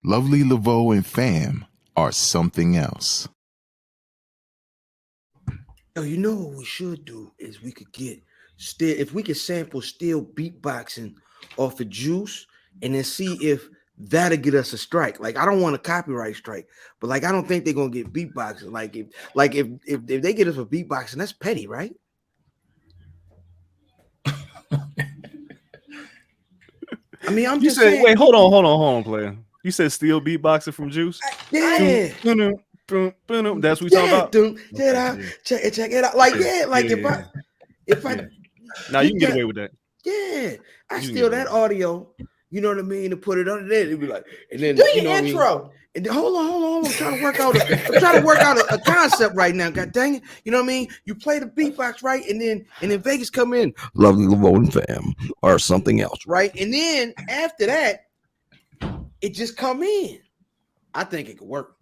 Lovely Laveau and fam are something else. Yo, you know what we should do is we could get still if we could sample still beatboxing off of Juice and then see if that'll get us a strike. Like I don't want a copyright strike, but like I don't think they're gonna get beatboxing. If they get us for beatboxing, that's petty, right? I mean, I'm just saying. Wait, hold on, player. You said still beatboxing from Juice? Yeah. That's what we talking about. Check it out. Like if I now you can get away with that. Yeah, I steal that audio. You know what I mean? To put it under there, it'd be like, and then do your intro. And then, hold on. I'm trying to work out. A concept right now. God dang it! You know what I mean? You play the beatbox right, and then Vegas come in. Lovely Laveau and fam or something else, right? And then after that, it just come in. I think it could work.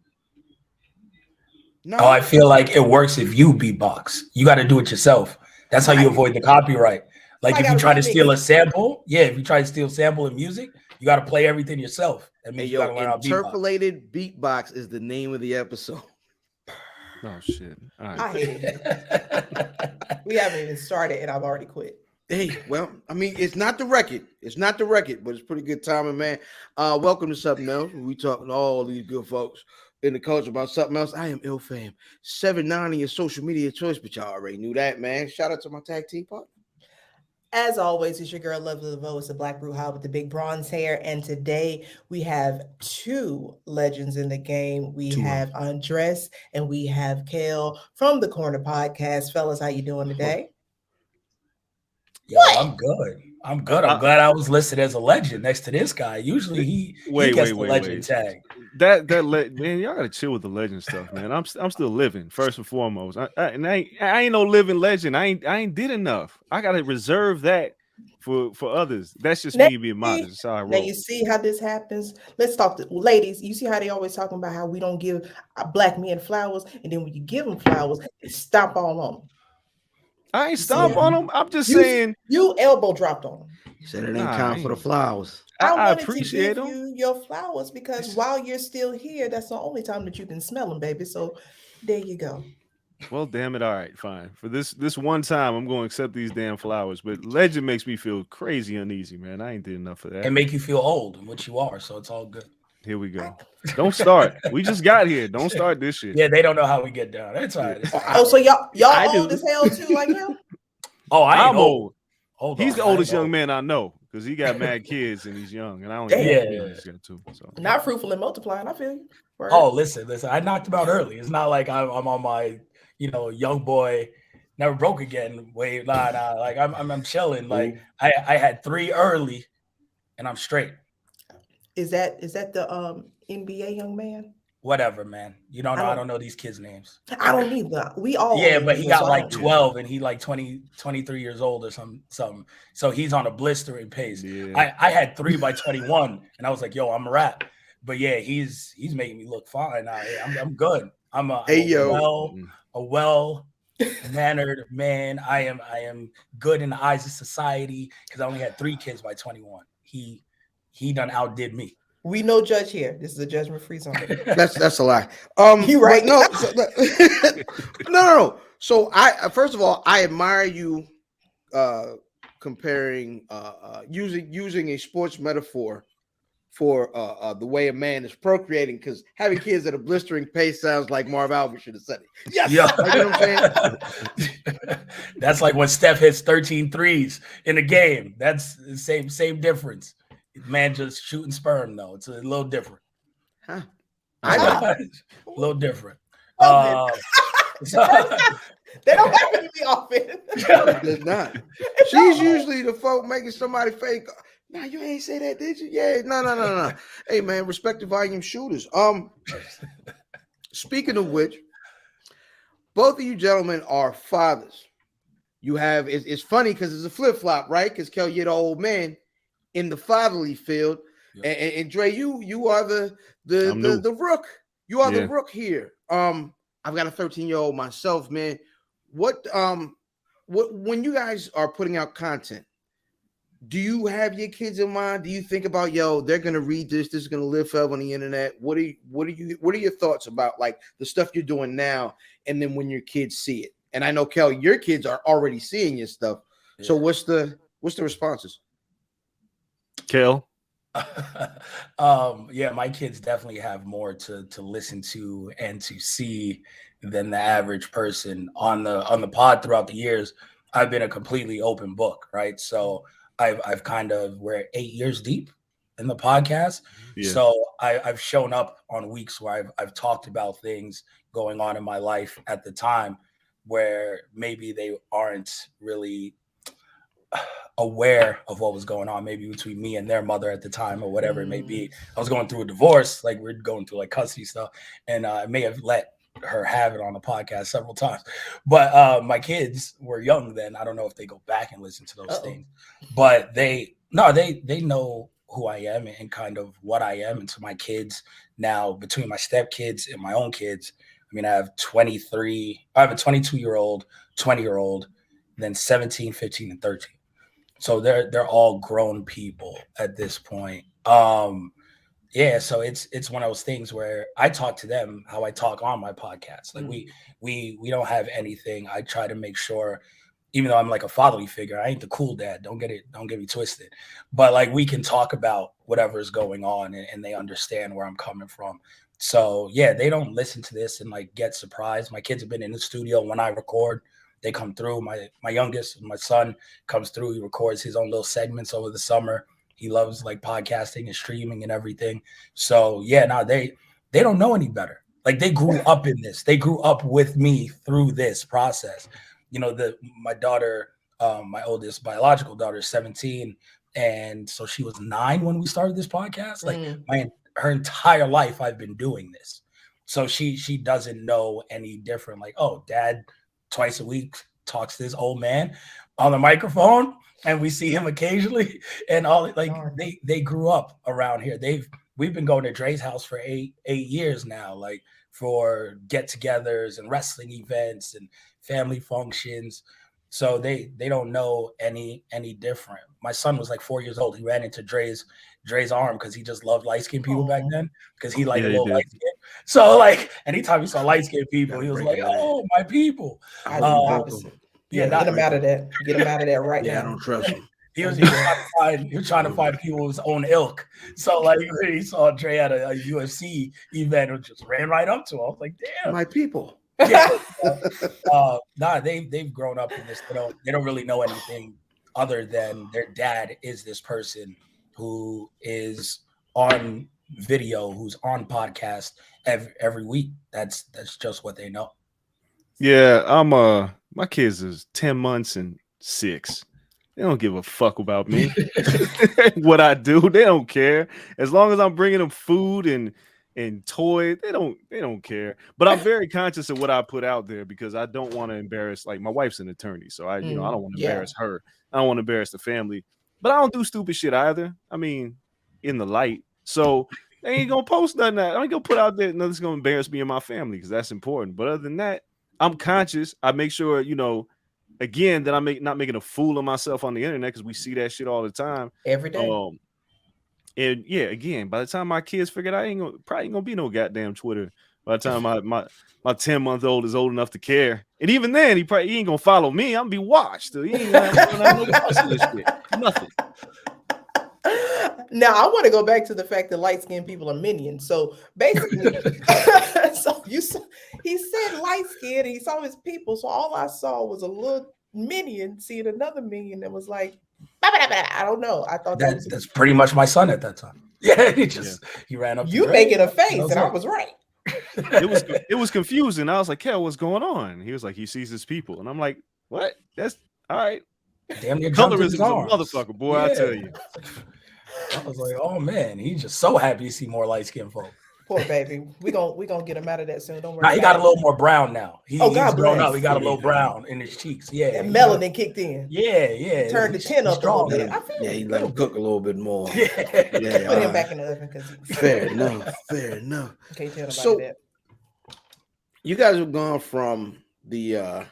No, I feel like it works if you beatbox. You got to do it yourself. That's how you avoid the copyright. Like if you try to steal a sample, if you try to steal sample in music, you got to play everything yourself. That means you got to learn how to interpolated beatbox is the name of the episode. Oh shit! All right. I hate it. We haven't even started, and I've already quit. Hey, well, I mean, it's not the record. But it's pretty good timing, man. Welcome to Something Else. We talking to all these good folks in the culture about something else. I am Ill Fam 79 on your social media choice, but y'all already knew that, man. Shout out to my tag team partner. As always, it's your girl Lovely Laveau. It's the Black Brew High with the big bronze hair. And today we have two legends in the game. We have Andreas and we have Hale from the Corner Podcast. Fellas, how you doing today? Yo, I'm good. I'm glad I was listed as a legend next to this guy. Usually he gets the legend tag. Man, y'all gotta chill with the legend stuff, man. I'm still living first and foremost. I ain't no living legend. I ain't did enough. I gotta reserve that for others. That's just me being modest. Now you see how this happens. Let's talk to ladies. You see how they always talking about how we don't give black men flowers, and then when you give them flowers, they stomp all on them. I ain't stomp on them. I'm just saying you elbow dropped on them. You said it ain't time for the flowers. I appreciate to give you your flowers because while you're still here, that's the only time that you can smell them, baby. So there you go. Well, damn it. All right, fine. For this one time, I'm going to accept these damn flowers. But legend makes me feel crazy uneasy, man. I ain't did enough of that. And make you feel old, which you are. So it's all good. Here we go. Don't start. We just got here. Don't start this shit. Yeah, they don't know how we get down. That's all right. Oh, so y'all old as hell too, like him? Oh, I'm old. He's the oldest young man I know because he got mad kids and he's young, and I only he's got two. So not fruitful and multiplying. I feel you. Right. Oh, listen. I knocked him out early. It's not like I'm on my young boy. Never broke again. Wait, nah. Like I'm chilling. Like I had 3 early, and I'm straight. Is that the NBA young man? Whatever, man. You don't know. I don't know these kids' names. I don't either. We all. Yeah, but he got like 12 and he like 23 years old or something. So he's on a blistering pace. Yeah. I had 3 by 21 and I was like, yo, I'm a rap. But yeah, he's making me look fine. I'm good. I'm a well-mannered man. I am good in the eyes of society because I only had 3 kids by 21. He done outdid me. We no judge here. This is a judgment-free zone. That's a lie. You right? No, no. So first of all, I admire you comparing using a sports metaphor for the way a man is procreating, because having kids at a blistering pace sounds like Marv Albert should have said it. Yes, yeah. Like, you know what I'm saying? That's like when Steph hits 13 threes in a game. That's the same difference. Man just shooting sperm, though. It's a little different. Huh? A little different. They don't happen to be often. It's not. She's usually the folk making somebody fake. Nah, you ain't say that, did you? Yeah, no. Hey, man, respect the volume shooters. Speaking of which, both of you gentlemen are fathers. You have it's funny because it's a flip flop, right? Because Kel, you're the old man in the fatherly field, and Dre, you are the rook. You are the rook here. I've got a 13-year-old myself, man. What when you guys are putting out content, do you have your kids in mind? Do you think about, they're gonna read this, this is gonna live forever on the internet? What are your thoughts about like the stuff you're doing now, and then when your kids see it? And I know, Kel, your kids are already seeing your stuff. Yeah. So what's the responses? Kel? Yeah, my kids definitely have more to listen to and to see than the average person. On the pod throughout the years, I've been a completely open book, right? So I've kind of, we're 8 years deep in the podcast. Yeah. So I've shown up on weeks where I've talked about things going on in my life at the time where maybe they aren't really aware of what was going on, maybe between me and their mother at the time or whatever it may be. I was going through a divorce, like we're going through like custody stuff, and I may have let her have it on the podcast several times, but my kids were young then. I don't know if they go back and listen to those things, but they know who I am and kind of what I am. And to my kids now, between my stepkids and my own kids, I mean, I have a 22-year-old, 20-year-old, then 17, 15, and 13. So they're all grown people at this point. Yeah, so it's one of those things where I talk to them how I talk on my podcast. Like we don't have anything. I try to make sure, even though I'm like a fatherly figure, I ain't the cool dad. Don't get me twisted. But like we can talk about whatever is going on and they understand where I'm coming from. So yeah, they don't listen to this and like get surprised. My kids have been in the studio when I record. They come through. My youngest, my son, comes through. He records his own little segments over the summer. He loves like podcasting and streaming and everything. So yeah, now they don't know any better. Like they grew up in this. They grew up with me through this process. You know, my daughter, my oldest biological daughter, is 17, and so she was 9 when we started this podcast. Like her entire life, I've been doing this. So she doesn't know any different. Like, oh, dad twice a week talks to this old man on the microphone, and we see him occasionally, and all like they grew up around here. We've been going to Dre's house for eight years now, like for get-togethers and wrestling events and family functions. So they don't know any different. My son was like 4 years old. He ran into Dre's arm because he just loved light-skinned people back then, because he liked a little light skin. So like anytime he saw light-skinned people, he was like, "Oh, my people." Yeah, get him out of that. Get him out of that right now. I don't trust him. He was trying to find people of his own ilk. So like when he saw Dre at a UFC event, and just ran right up to him. I was like, "Damn, my people." Yeah. They've grown up in this. They don't really know anything other than their dad is this person who is on video, who's on podcast every week. That's just what they know. Yeah, my kids is 10 months and 6. They don't give a fuck about me. What I do, they don't care. As long as I'm bringing them food and toys, they don't care. But I'm very conscious of what I put out there because I don't want to embarrass. Like my wife's an attorney, so I don't want to embarrass her. I don't want to embarrass the family. But I don't do stupid shit either. I mean, in the light. So they ain't gonna post nothing that I ain't gonna put out there nothing's gonna embarrass me and my family because that's important. But other than that, I'm conscious. I make sure, again, that I'm not making a fool of myself on the internet because we see that shit all the time. Every day. And yeah, again, by the time my kids figure out, probably ain't gonna be no goddamn Twitter. By the time my 10-month-old is old enough to care, and even then, he ain't gonna follow me. I'm gonna be watched. He ain't gonna this shit. Nothing. Now I want to go back to the fact that light-skinned people are minions. So basically, he said light-skinned, and he saw his people. So all I saw was a little minion seeing another minion that was like, I don't know. I thought that's pretty much my son at that time. Yeah, he ran up. You making a face, and I was right. It was confusing. I was like, "Kel, what's going on?" He was like, "He sees his people," and I'm like, "What? That's all right." Damn near colorism is a motherfucker, boy. Yeah. I tell you. I was like, "Oh man, he's just so happy to see more light skinned folk." Poor baby. We gonna get him out of that soon. Don't worry. Nah, he got a little more brown now. He's grown up. He got a little brown brown in his cheeks. Yeah. That melanin kicked in. Yeah. Turned the chin up a little bit. He let him cook a little bit more. Yeah. Put him back in the oven because fair enough. Can't tell nobody that. You guys have gone from the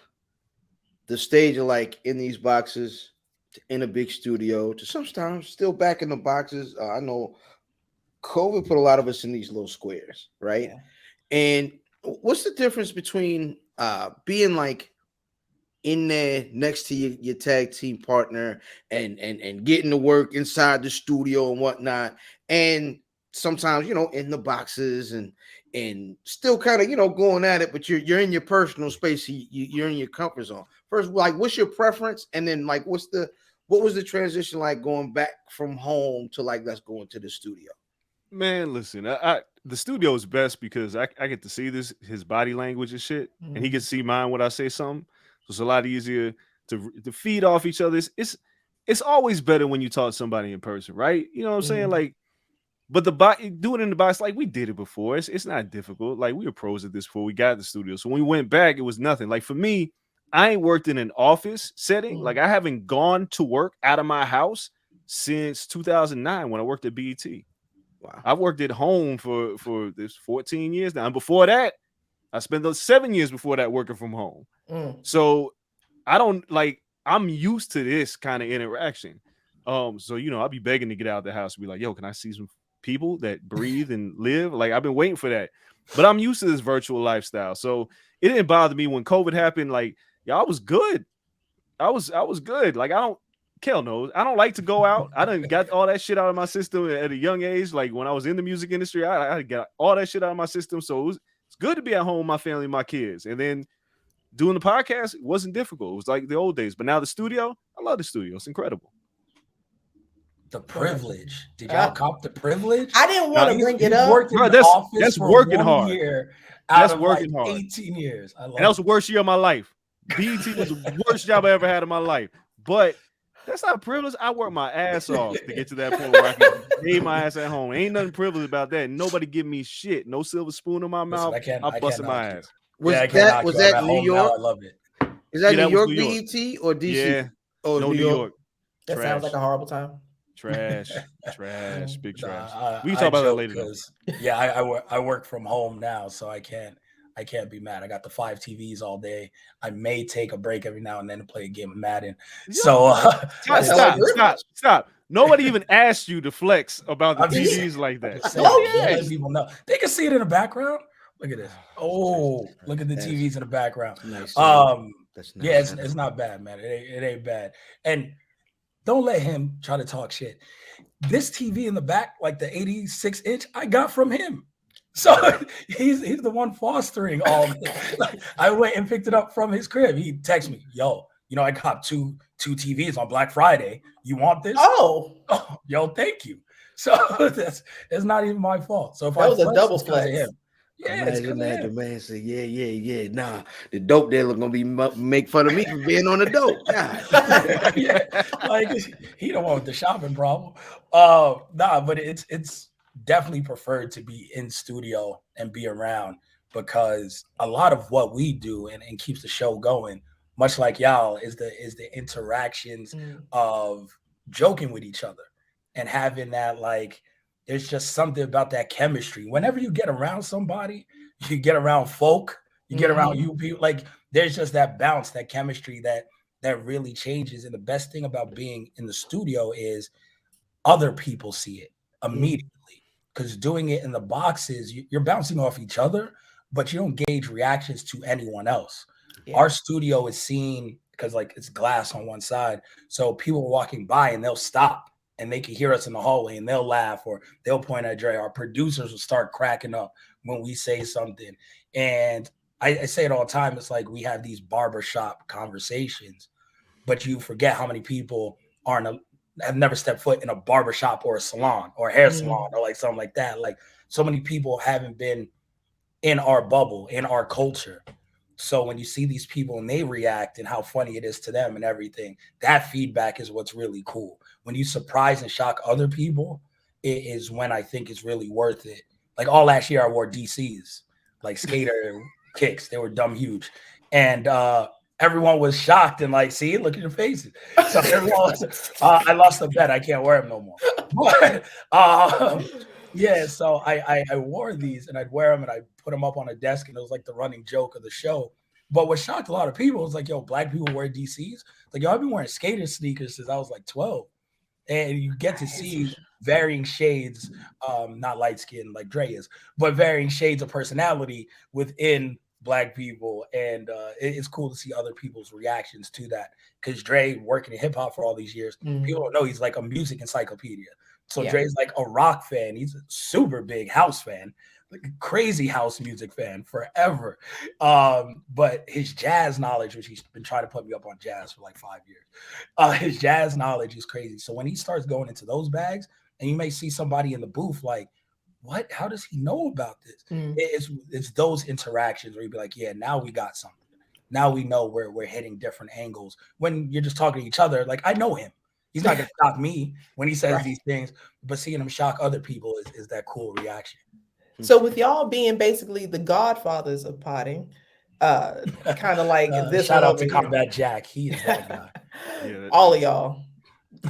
stage of like in these boxes in a big studio to sometimes still back in the boxes. I know COVID put a lot of us in these little squares, right? Yeah. And what's the difference between being like in there next to your tag team partner and getting to work inside the studio and whatnot, and sometimes in the boxes and still kind of going at it, but you're in your personal space, you're in your comfort zone. First, like, what's your preference, and then like what was the transition like going back from home to like let's go into the studio? Man, listen, the studio is best because I get to see his body language and shit, and he can see mine when I say something. So it's a lot easier to feed off each other. It's always better when you talk to somebody in person, right? You know what I'm saying? Like, but do it in the box, like we did it before. It's not difficult. Like we were pros at this before we got the studio. So when we went back, it was nothing. Like for me, I ain't worked in an office setting. Like I haven't gone to work out of my house since 2009 when I worked at BET. Wow. I've worked at home for this 14 years now. And before that, I spent those 7 years before that working from home. So I'm used to this kind of interaction. So I'll be begging to get out of the house and be like, yo, can I see some people that breathe and live? Like I've been waiting for that. But I'm used to this virtual lifestyle. So it didn't bother me when COVID happened. Like, I was good. I was good. Like Kel knows I don't like to go out. I done got all that shit out of my system at a young age. Like when I was in the music industry, I got all that shit out of my system. So it's good to be at home with my family and my kids. And then doing the podcast, it wasn't difficult. It was like the old days. But now the studio, I love the studio. It's incredible. The privilege. Did y'all cop the privilege? I didn't want to bring it up. Worked in the office that's for working 1 hard. year That's out of working like hard. 18 years. I love and that was the worst year of my life. BET was the worst job I ever had in my life. But that's not a privilege. I worked my ass off to get to that point where I can lay my ass at home. Ain't nothing privileged about that. Nobody give me shit. No silver spoon in my mouth. I'm busting my ass. Was that New York? I love it. Is that New York BET or DC? Yeah. Oh, no, New York. That Trash. sounds like a horrible time. Trash, big trash. We can I talk about that later. Yeah, I work from home now, so I can't be mad. I got the 5 TVs all day. I may take a break every now and then to play a game of Madden. So stop. Nobody even asked you to flex about the TVs like that. Letting people know. They can see it in the background. Look at this. Oh, look at the TVs in the background. Nice. That's nice. Yeah, it's not bad, man. It ain't bad. And don't let him try to talk shit. This TV in the back, like the 86-inch, I got from him. So he's the one fostering all this. Like, I went and picked it up from his crib. He texted me, yo, I got two TVs on Black Friday. You want this? Oh, yo, thank you. So it's not even my fault. So if that was a double flex. Yeah, imagine that the man said, yeah. Nah, the dope dealer gonna be make fun of me for being on the dope. Nah. Yeah, like he don't want the shopping problem. But it's definitely preferred to be in studio and be around, because a lot of what we do and keeps the show going, much like y'all, is the interactions of joking with each other and having that, like, there's just something about that chemistry. Whenever you get around somebody, you get around folk, you get around you people, like there's just that bounce, that chemistry that really changes. And the best thing about being in the studio is other people see it immediately, because doing it in the boxes, you're bouncing off each other, but you don't gauge reactions to anyone else. Yeah. Our studio is seen because like it's glass on one side. So people are walking by and they'll stop and they can hear us in the hallway and they'll laugh or they'll point at Dre. Our producers will start cracking up when we say something. And I say it all the time. It's like we have these barbershop conversations, but you forget how many people have never stepped foot in a barbershop or a salon or a hair salon or like something like that. Like so many people haven't been in our bubble, in our culture. So when you see these people and they react and how funny it is to them and everything, that feedback is what's really cool. When you surprise and shock other people, it is when I think it's really worth it. Like all last year I wore DCs, like skater kicks. They were dumb huge. And everyone was shocked and like, see, look at your faces. So everyone was, I lost the bet. I can't wear them no more. But yeah, so I wore these and I'd wear them and I'd put them up on a desk, and it was like the running joke of the show. But what shocked a lot of people was like, yo, black people wear DCs. Like, yo, I've been wearing skater sneakers since I was like 12. And you get to see varying shades, not light skin like Dre is, but varying shades of personality within black people. And it's cool to see other people's reactions to that. Because Dre, working in hip hop for all these years, people don't know he's like a music encyclopedia. So Dre's like a rock fan. He's a super big house fan, like a crazy house music fan forever. But his jazz knowledge, which he's been trying to put me up on jazz for like 5 years, his jazz knowledge is crazy. So when he starts going into those bags, and you may see somebody in the booth like, what? How does he know about this? It's those interactions where you'd be like, yeah, now we got something. Now we know where we're hitting different angles. When you're just talking to each other, like, I know him. He's not going to stop me when he says these things, but seeing him shock other people is that cool reaction. So with y'all being basically the godfathers of potting, kind of like this. Shout out to Combat Jack. He is that guy. All of y'all,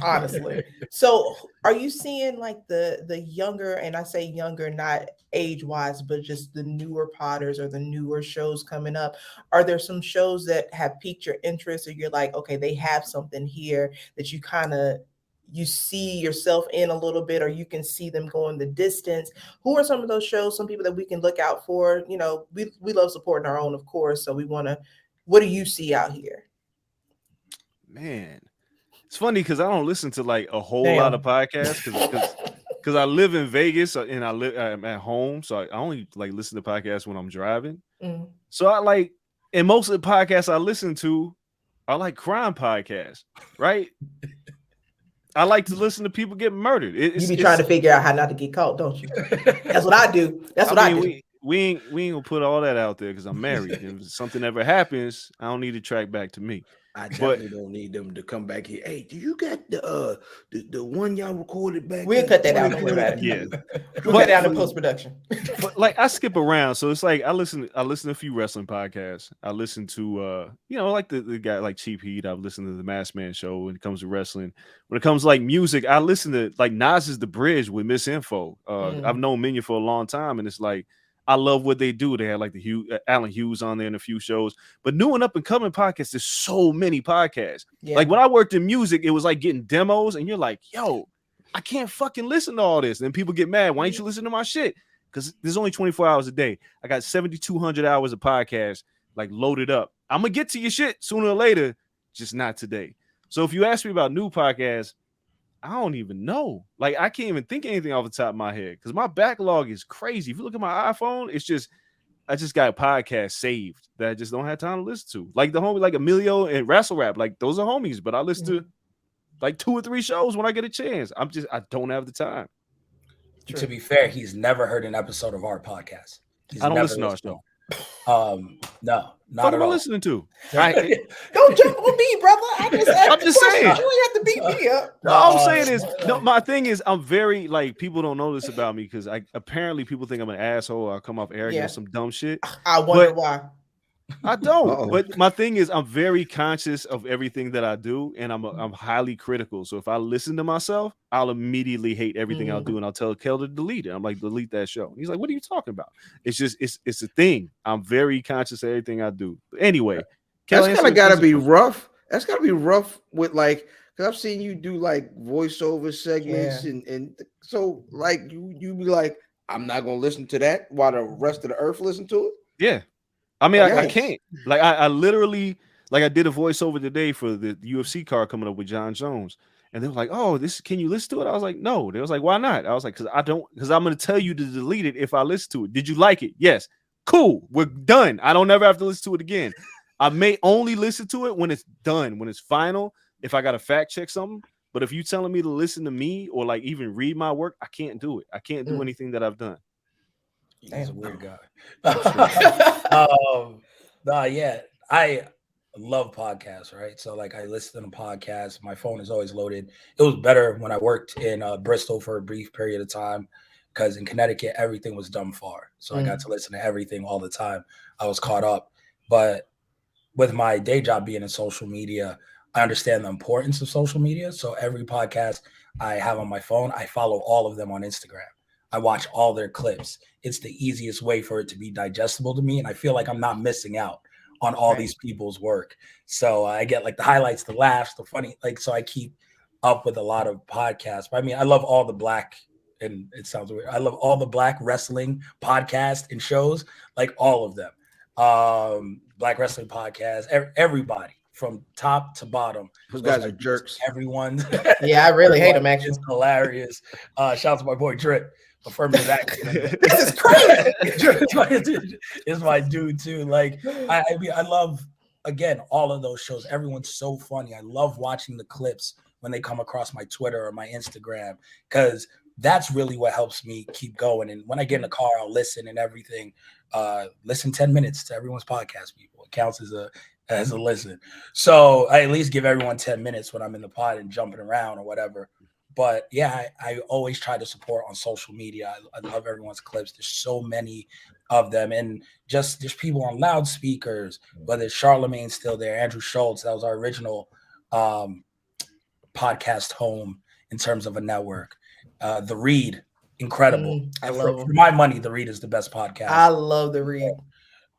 honestly. So are you seeing like the younger, and I say younger, not age-wise, but just the newer potters or the newer shows coming up? Are there some shows that have piqued your interest, or you're like, okay, they have something here that you see yourself in a little bit, or you can see them going the distance? Who are some of those shows, some people that we can look out for? You know, we love supporting our own, of course. So what do you see out here? Man, it's funny because I don't listen to like a whole lot of podcasts because I live in Vegas and I'm at home. So I only like listen to podcasts when I'm driving. So I like, and most of the podcasts I listen to are like crime podcasts, right? I like to listen to people get murdered. You be trying to figure out how not to get caught, don't you? That's what I do. That's what I do. We ain't gonna put all that out there because I'm married. If something ever happens, I don't need to track back to me. I definitely don't need them to come back here. Hey, do you got the one y'all recorded back? We'll cut that out. Yeah, we'll cut that out in post production. But like I skip around, so it's like I listen to a few wrestling podcasts. I listen to like the guy like Cheap Heat. I've listened to the Masked Man show when it comes to wrestling. When it comes to like music, I listen to like Nas's The Bridge with Miss Info. I've known Minya for a long time, and it's like, I love what they do. They had like the Alan Hughes on there in a few shows, but new and up and coming podcasts. There's so many podcasts. Yeah. Like when I worked in music, it was like getting demos, and you're like, "Yo, I can't fucking listen to all this." And then people get mad. Why ain't you listen to my shit? Because there's only 24 hours a day. I got 7,200 hours of podcasts like loaded up. I'm gonna get to your shit sooner or later, just not today. So if you ask me about new podcasts, I don't even know. Like, I can't even think of anything off the top of my head because my backlog is crazy. If you look at my iPhone, I just got a podcast saved that I just don't have time to listen to. Like the homie, like Emilio and Wrestle Rap, like those are homies, but I listen to like 2 or 3 shows when I get a chance. I don't have the time. True. To be fair, he's never heard an episode of our podcast. I don't listen to our show. No, not at all. Listening to? Don't jump on me, brother. I'm just saying. You ain't have to beat me up. No, I'm saying is, my thing is, I'm very like, people don't know this about me because apparently people think I'm an asshole. I come off arrogant or some dumb shit. I wonder why. I don't. But my thing is, I'm very conscious of everything that I do, and I'm highly critical. So if I listen to myself, I'll immediately hate everything I'll do, and I'll tell Kel to delete it. I'm like, delete that show. He's like, what are you talking about? It's just it's a thing. I'm very conscious of everything I do. But anyway, that's kind of got to be rough. That's got to be rough with like, because I've seen you do like voiceover segments, and so like you be like, I'm not gonna listen to that while the rest of the earth listen to it. Yeah. I mean, I can't. Like, I literally, like, I did a voiceover today for the UFC card coming up with John Jones, and they were like, "Oh, can you listen to it?" I was like, "No." They was like, "Why not?" I was like, "Because I'm going to tell you to delete it if I listen to it." Did you like it? Yes. Cool. We're done. I don't never have to listen to it again. I may only listen to it when it's done, when it's final. If I got to fact check something, but if you telling me to listen to me or like even read my work, I can't do it. I can't do anything that I've done. He's a weird guy. Yeah, I love podcasts, right? So like I listen to podcasts. My phone is always loaded. It was better when I worked in Bristol for a brief period of time because in Connecticut, everything was dumb far. So I got to listen to everything all the time. I was caught up. But with my day job being in social media, I understand the importance of social media. So every podcast I have on my phone, I follow all of them on Instagram. I watch all their clips. It's the easiest way for it to be digestible to me. And I feel like I'm not missing out on all these people's work. So I get like the highlights, the laughs, the funny, like, so I keep up with a lot of podcasts. But I mean, I love all the black, and it sounds weird, I love all the black wrestling podcasts and shows, like all of them. Black wrestling podcasts, everybody from top to bottom. Those guys are jerks. Everyone. Yeah, I really hate them, actually. It's hilarious. Shout out to my boy Drip. Affirmative action. This is crazy. It's my dude too. Like I mean, I love, again, all of those shows. Everyone's so funny. I love watching the clips when they come across my Twitter or my Instagram, because that's really what helps me keep going. And when I get in the car, I'll listen and everything. Listen 10 minutes to everyone's podcast, people. It counts as a listen. So I at least give everyone 10 minutes when I'm in the pod and jumping around or whatever. But yeah, I always try to support on social media. I love everyone's clips. There's so many of them. And just there's people on loudspeakers, whether it's Charlemagne's still there, Andrew Schultz, that was our original podcast home in terms of a network. The Read, incredible. I love for my money, The Read is the best podcast. I love The Read.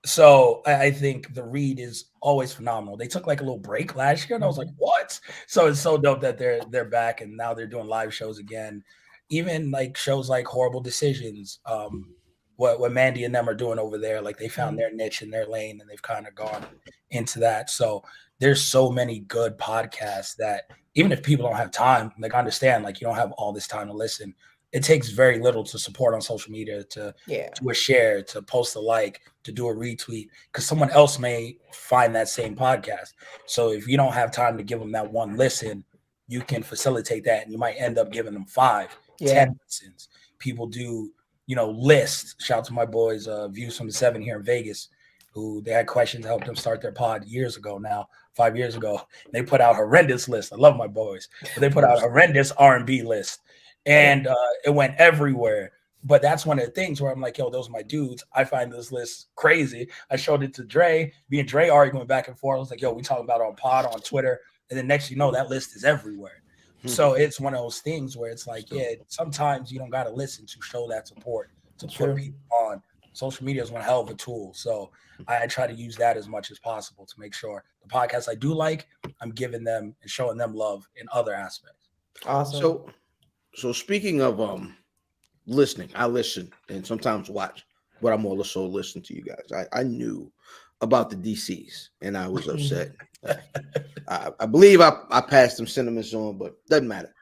So I think The Read is always phenomenal. They took like a little break last year, and I was like, "What?" So it's so dope that they're back, and now they're doing live shows again. Even like shows like Horrible Decisions, what Mandy and them are doing over there, like they found their niche in their lane, and they've kind of gone into that. So there's so many good podcasts that even if people don't have time, like understand, like you don't have all this time to listen. It takes very little to support on social media, to do a share, to post a like, to do a retweet, because someone else may find that same podcast. So if you don't have time to give them that one listen, you can facilitate that, and you might end up giving them 5, 10 listens. People do, lists. Shout out to my boys, Views from the 7 here in Vegas, who they had questions, helped them start their pod years ago now, 5 years ago. They put out horrendous lists. I love my boys, but they put out horrendous R&B list. And it went everywhere. But that's one of the things where I'm like, yo, those are my dudes. I find this list crazy. I showed it to Dre. Me and Dre arguing back and forth. I was like, yo, we talking about it on pod, on Twitter. And then next you know, that list is everywhere. So it's one of those things where it's like, yeah, sometimes you don't got to listen to show that support, to put people on. Social media is one hell of a tool. So I try to use that as much as possible to make sure the podcasts I do like, I'm giving them and showing them love in other aspects. Awesome. So speaking of listening, I listen and sometimes watch, but I'm also listening to you guys. I knew about the DCs and I was upset. I believe I passed some sentiments on, but doesn't matter.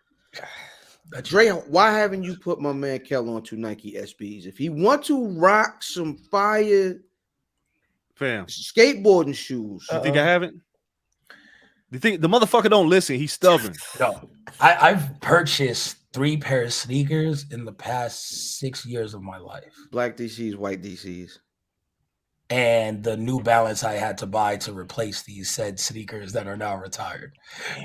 Dre, why haven't you put my man Kel on 2 Nike SBs? If he want to rock some fire skateboarding shoes. You think I haven't? You think the motherfucker don't listen? He's stubborn. No, I've purchased 3 pair of sneakers in the past 6 years of my life. Black DCs, white DCs. And the New Balance I had to buy to replace these said sneakers that are now retired.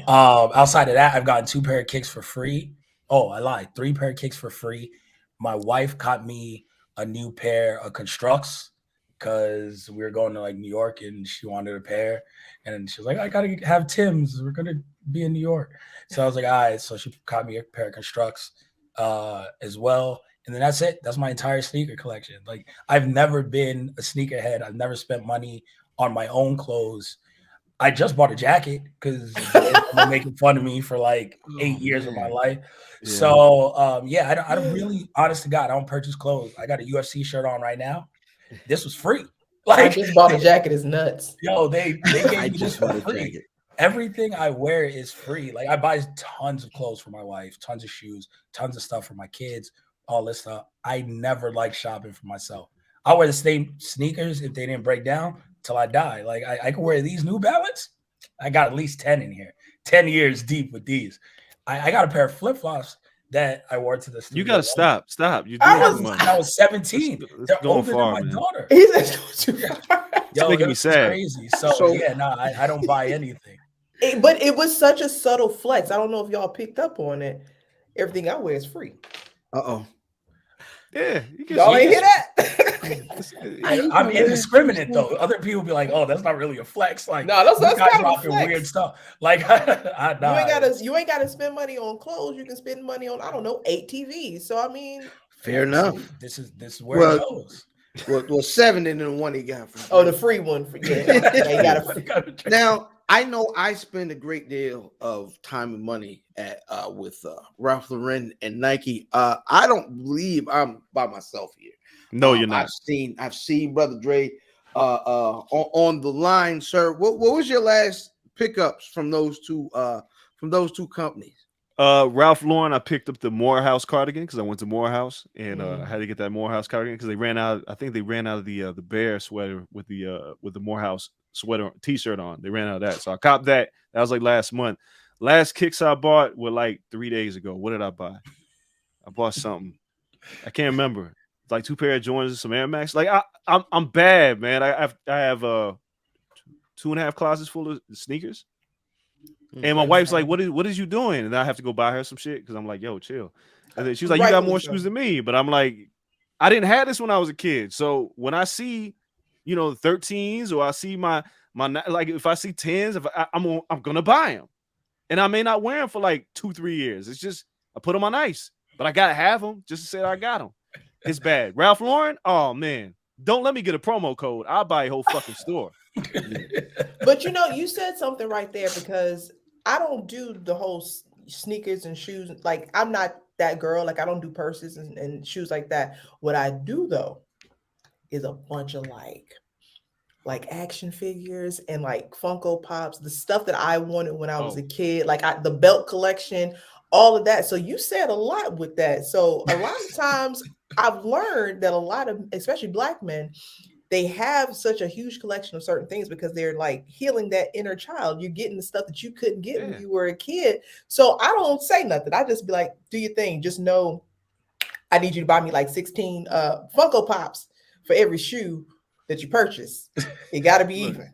Outside of that, I've gotten 2 pair of kicks for free. Oh, I lied. 3 pair of kicks for free. My wife got me a new pair of Constructs because we were going to like New York and she wanted a pair. And she was like, I got to have Tim's. We're going to be in New York. So I was like, all right. So she got me a pair of Constructs as well. And then that's it. That's my entire sneaker collection. Like, I've never been a sneakerhead. I've never spent money on my own clothes. I just bought a jacket because they're making fun of me for like 8 years of my life. Yeah. So, I don't really, honest to God, I don't purchase clothes. I got a UFC shirt on right now. This was free. Like, I just bought a jacket. Is nuts. Yo, they gave me this for free. Everything I wear is free. Like, I buy tons of clothes for my wife, tons of shoes, tons of stuff for my kids, all this stuff. I never like shopping for myself. I wear the same sneakers if they didn't break down till I die. Like, I can wear these New Balance. I got at least 10 in here. 10 years deep with these. I got a pair of flip-flops that I wore to the studio. You gotta stop. You I was 17. They're older than my daughter. It's making me sad. Crazy. So I don't buy anything. But it was such a subtle flex. I don't know if y'all picked up on it. Everything I wear is free. Uh-oh. Yeah. Y'all ain't hear that? I'm indiscriminate though. Other people be like, "Oh, that's not really a flex." Like, no, that's guys dropping weird stuff. Like, you ain't gotta spend money on clothes. You can spend money on 8 TVs. So I mean, fair enough. This is where it goes. Well, 7 and then the one he got from. Oh, the free one. Yeah, you got a Now I know I spend a great deal of time and money at with Ralph Lauren and Nike. I don't believe I'm by myself here. No, you're not. I've seen Brother Dre on the line, sir. What was your last pickups from those two companies? Ralph Lauren, I picked up the Morehouse cardigan because I went to Morehouse and I had to get that Morehouse cardigan because they ran out. I think they ran out of the bear sweater with the Morehouse sweater t-shirt on. They ran out of that, so I copped that. That was like last month. Last kicks I bought were like 3 days ago. What did I buy? I bought something. I can't remember. It's like 2 pair of Jordans and some Air Max. Like I'm bad, man. I have 2.5 closets full of sneakers. And my wife's like, what is you doing? And I have to go buy her some shit because I'm like, yo, chill. And then she's like, you got more shoes than me. But I'm like, I didn't have this when I was a kid. So when I see, 13s or I see my like if I see 10s, I'm gonna buy them. And I may not wear them for like 2-3 years. It's just I put them on ice, but I gotta have them just to say I got them. It's bad. Ralph Lauren, oh man, don't let me get a promo code. I'll buy a whole fucking store. But you said something right there because I don't do the whole sneakers and shoes. Like I'm not that girl. Like I don't do purses and shoes like that. What I do though is a bunch of like action figures and like Funko Pops, the stuff that I wanted when I was a kid, like the belt collection, all of that. So you said a lot with that. So a lot of times I've learned that a lot of, especially Black men, they have such a huge collection of certain things because they're like healing that inner child. You're getting the stuff that you couldn't get when you were a kid. So I don't say nothing. I just be like, do your thing. Just know I need you to buy me like 16 Funko Pops for every shoe that you purchase. It got to be even.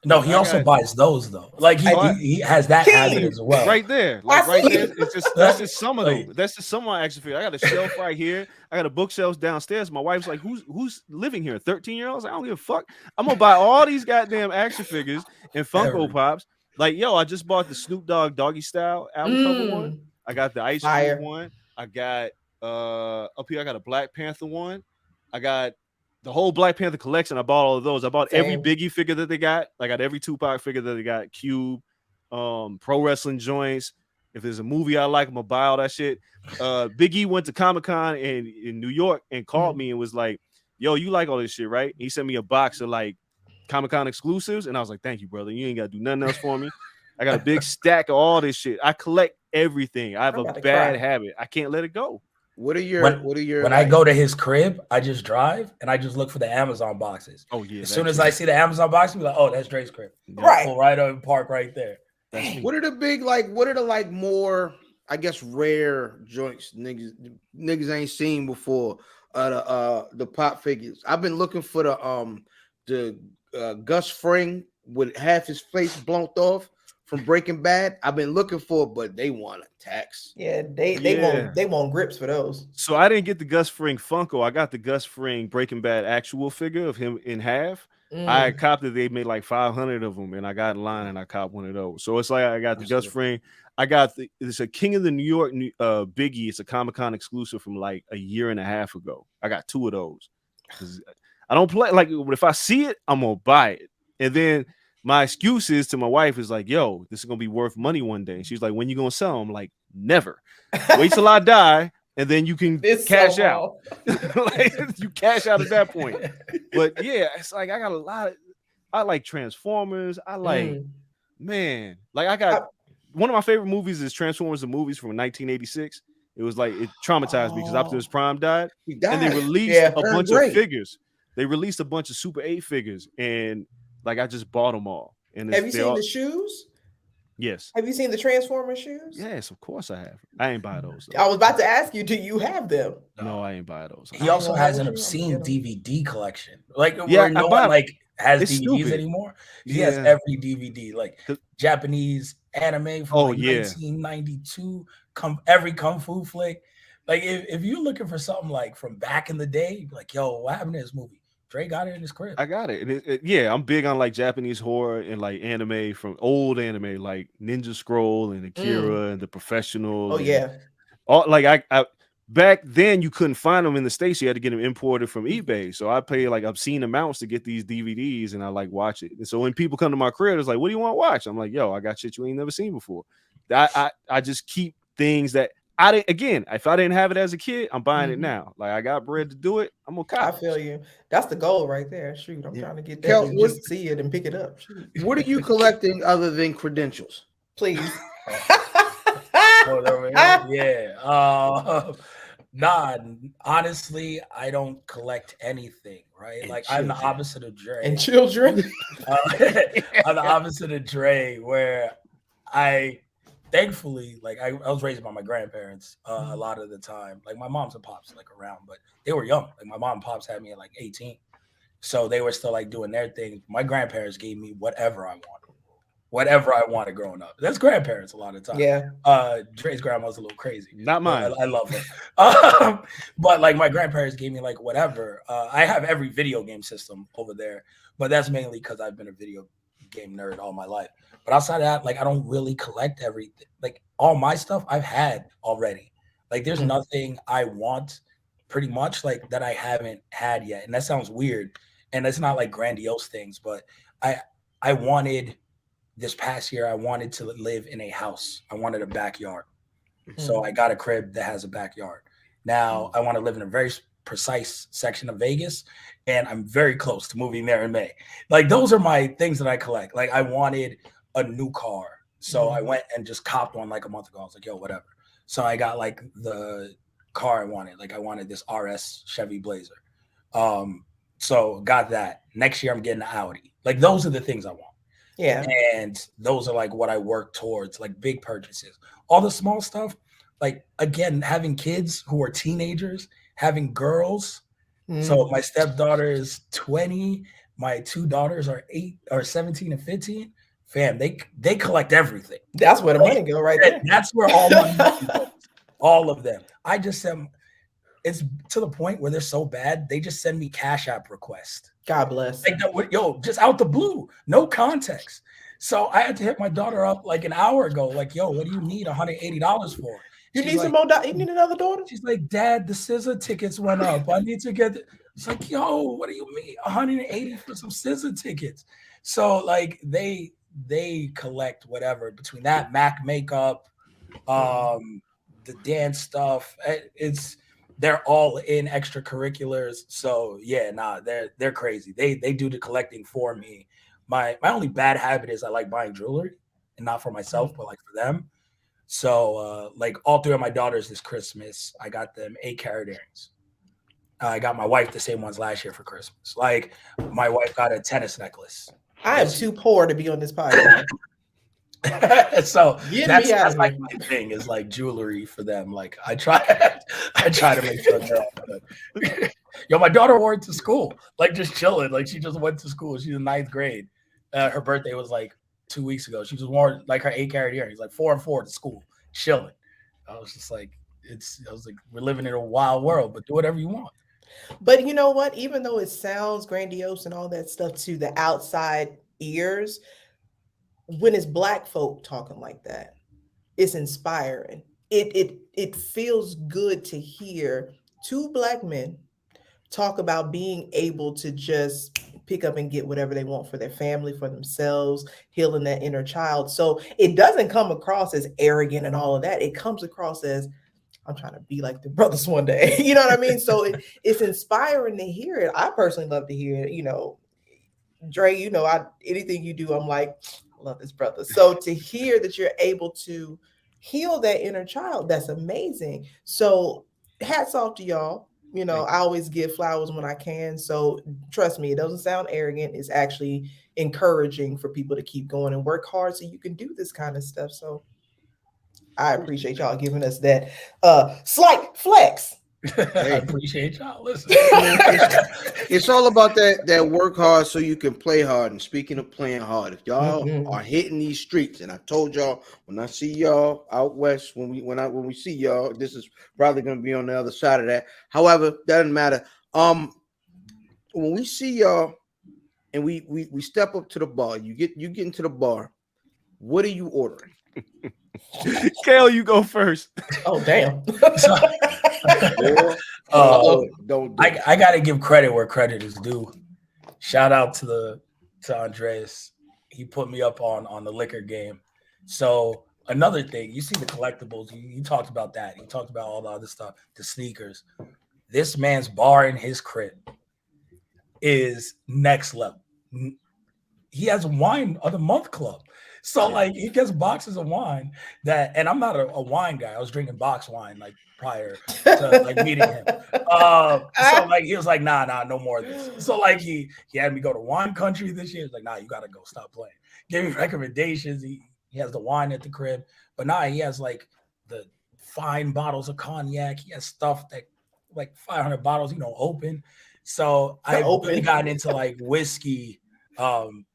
No, he also buys those though. Like he has that habit as well. Right there, like right there. That's just some of them. That's just some of my action figures. I got a shelf right here. I got a bookshelf downstairs. My wife's like, "Who's living here? 13-year-olds? I don't give a fuck. I'm gonna buy all these goddamn action figures and Funko Pops. Like, yo, I just bought the Snoop Dogg Doggy Style album cover one. I got the Ice Cream one. I got up here. I got a Black Panther one. I got the whole Black Panther collection. I bought all of those. I bought every Biggie figure that they got. I got every Tupac figure that they got. Cube, pro wrestling joints. If there's a movie I like, I'm gonna buy all that shit. Biggie went to Comic-Con in New York and called me and was like, "Yo, you like all this shit, right?" He sent me a box of like Comic-Con exclusives, and I was like, "Thank you, brother. You ain't gotta do nothing else for me." I got a big stack of all this shit. I collect everything. I have a bad habit. I can't let it go. What are your when I go to his crib, I just drive and I just look for the Amazon boxes. Oh yeah. As soon as I see the Amazon box, I'll be like, oh, that's Dre's crib. Right. Pull right over park right there. What are the more, I guess, rare joints niggas ain't seen before? The pop figures. I've been looking for the Gus Fring with half his face blown off from Breaking Bad. I've been looking for it, but they want a tax. Yeah, they want grips for those. So I didn't get the Gus Fring Funko. I got the Gus Fring Breaking Bad actual figure of him in half. I copped it. They made like 500 of them, and I got in line and I copped one of those. So it's like I got the Gus Fring. I got it's a King of the New York Biggie. It's a Comic-Con exclusive from like a year and a half ago. I got 2 of those. I don't play like if I see it, I'm gonna buy it. And then my excuse is to my wife is like, yo, this is gonna be worth money one day. And she's like, when you gonna sell them? I'm like, never. Wait till I die, and then you can cash out. Like, you cash out at that point. But yeah, it's like I got a lot of. I like Transformers. I like man. Like I got one of my favorite movies is Transformers the movies from 1986. It was like it traumatized me because Optimus Prime died. And they released a bunch of figures. They released a bunch of Super 8 figures, and like I just bought them all. And have you seen the shoes? Yes. Have you seen the Transformer shoes? Yes, of course I have. I ain't buy those though. I was about to ask you, do you have them? No, I ain't buy those. He also has an obscene DVD collection. Like where no one like has DVDs anymore. He has every DVD, like Japanese anime from 1992, every kung fu flick. Like if you're looking for something like from back in the day, you'd be like, yo, what happened to this movie? Dre got it in his crib. I got it. Yeah, I'm big on like Japanese horror and like anime from old anime, like Ninja Scroll and Akira and The Professional. Oh yeah. All like I back then you couldn't find them in the States. You had to get them imported from eBay. So I pay like obscene amounts to get these DVDs, and I like watch it. And so when people come to my crib, it's like, what do you want to watch? I'm like, yo, I got shit you ain't never seen before. I just keep things that I didn't. Again, if I didn't have it as a kid, I'm buying it now. Like I got bread to do it. I'm okay. I feel you. That's the goal right there. Shoot, I'm trying to get that and just see it and pick it up. Shoot. What are you collecting other than credentials? Please. Yeah. Nah, honestly, I don't collect anything, right? Like I'm the opposite of Dre. And children. I'm the opposite of Dre, where I thankfully, like I was raised by my grandparents a lot of the time. Like my moms and pops like around, but they were young. Like my mom and pops had me at like 18. So they were still like doing their thing. My grandparents gave me whatever I wanted growing up. That's grandparents a lot of the time. Yeah. Dre's grandma's a little crazy. Not mine. I love her. But like my grandparents gave me like whatever. I have every video game system over there, but that's mainly because I've been a video game nerd all my life. But outside of that, like I don't really collect everything. Like all my stuff I've had already. Like there's nothing I want pretty much like that I haven't had yet. And that sounds weird. And it's not like grandiose things, but I wanted this past year, I wanted to live in a house. I wanted a backyard. So I got a crib that has a backyard. Now I want to live in a very precise section of Vegas, and I'm very close to moving there in May. Like those are my things that I collect. Like I wanted a new car. So I went and just copped one like a month ago. I was like, yo, whatever. So I got like the car I wanted. Like I wanted this RS Chevy Blazer. So got that. Next year I'm getting an Audi. Like those are the things I want. Yeah. And those are like what I work towards, like big purchases. All the small stuff, like again, having kids who are teenagers, having girls. So my stepdaughter is 20. My two daughters are 17 and 15. Fam, they collect everything. That's where the money go right there. That's where all my money goes. All of them. I just send. It's to the point where they're so bad, they just send me Cash App requests. God bless. Like, yo, just out the blue, no context. So I had to hit my daughter up like an hour ago, like, yo, what do you need $180 for? You need some more. You need another daughter? She's like, Dad, the scissor tickets went up. I need to get. It's like, yo, what do you mean? $180 for some scissor tickets? So like they collect whatever between that Mac makeup, the dance stuff. They're all in extracurriculars. So yeah, they're crazy. They do the collecting for me. My only bad habit is I like buying jewelry, and not for myself, but like for them. So like all three of my daughters this Christmas, I got them 8-carat earrings. I got my wife the same ones last year for Christmas. Like my wife got a tennis necklace. I am too poor to be on this podcast. So that's like my thing is like jewelry for them. Like I try to make sure they're all good. Yo, my daughter wore it to school, like just chilling. Like she just went to school. She's in 9th grade. Her birthday was like 2 weeks ago. She just wore like her 8-carat earrings, like 4 and 4 to school, chilling. I was just like, I was like, we're living in a wild world, but do whatever you want. But you know what? Even though it sounds grandiose and all that stuff to the outside ears, when it's Black folk talking like that, it's inspiring. It feels good to hear two Black men talk about being able to just pick up and get whatever they want for their family, for themselves, healing that inner child. So it doesn't come across as arrogant and all of that. It comes across as, I'm trying to be like the brothers one day. You know what I mean? So it's inspiring to hear it. I personally love to hear it. You know, Dre, you know, anything you do, I'm like, I love this brother. So to hear that you're able to heal that inner child, that's amazing. So hats off to y'all. You know, I always give flowers when I can. So trust me, it doesn't sound arrogant. It's actually encouraging for people to keep going and work hard so you can do this kind of stuff. So I appreciate y'all giving us that slight flex. I appreciate y'all. Listen, it's all about that work hard so you can play hard. And speaking of playing hard, if y'all are hitting these streets, and I told y'all when I see y'all out west, when we see y'all, this is probably going to be on the other side of that. However, that doesn't matter. When we see y'all and we step up to the bar, you get into the bar. What are you ordering? Hale, you go first. Oh damn. I got to give credit where credit is due. Shout out to Andreas. He put me up on the liquor game. So another thing, you see the collectibles. You talked about that. You talked about all the other stuff, the sneakers. This man's bar in his crib is next level. He has a wine of the month club. So like he gets boxes of wine and I'm not a wine guy. I was drinking box wine like prior to like meeting him. So like he was like, nah, no more of this. So like he had me go to wine country this year. He's like, nah, you gotta go, stop playing. Gave me recommendations. He has the wine at the crib, but now he has like the fine bottles of cognac. He has stuff that like 500 bottles, open. So I've really gotten into like whiskey from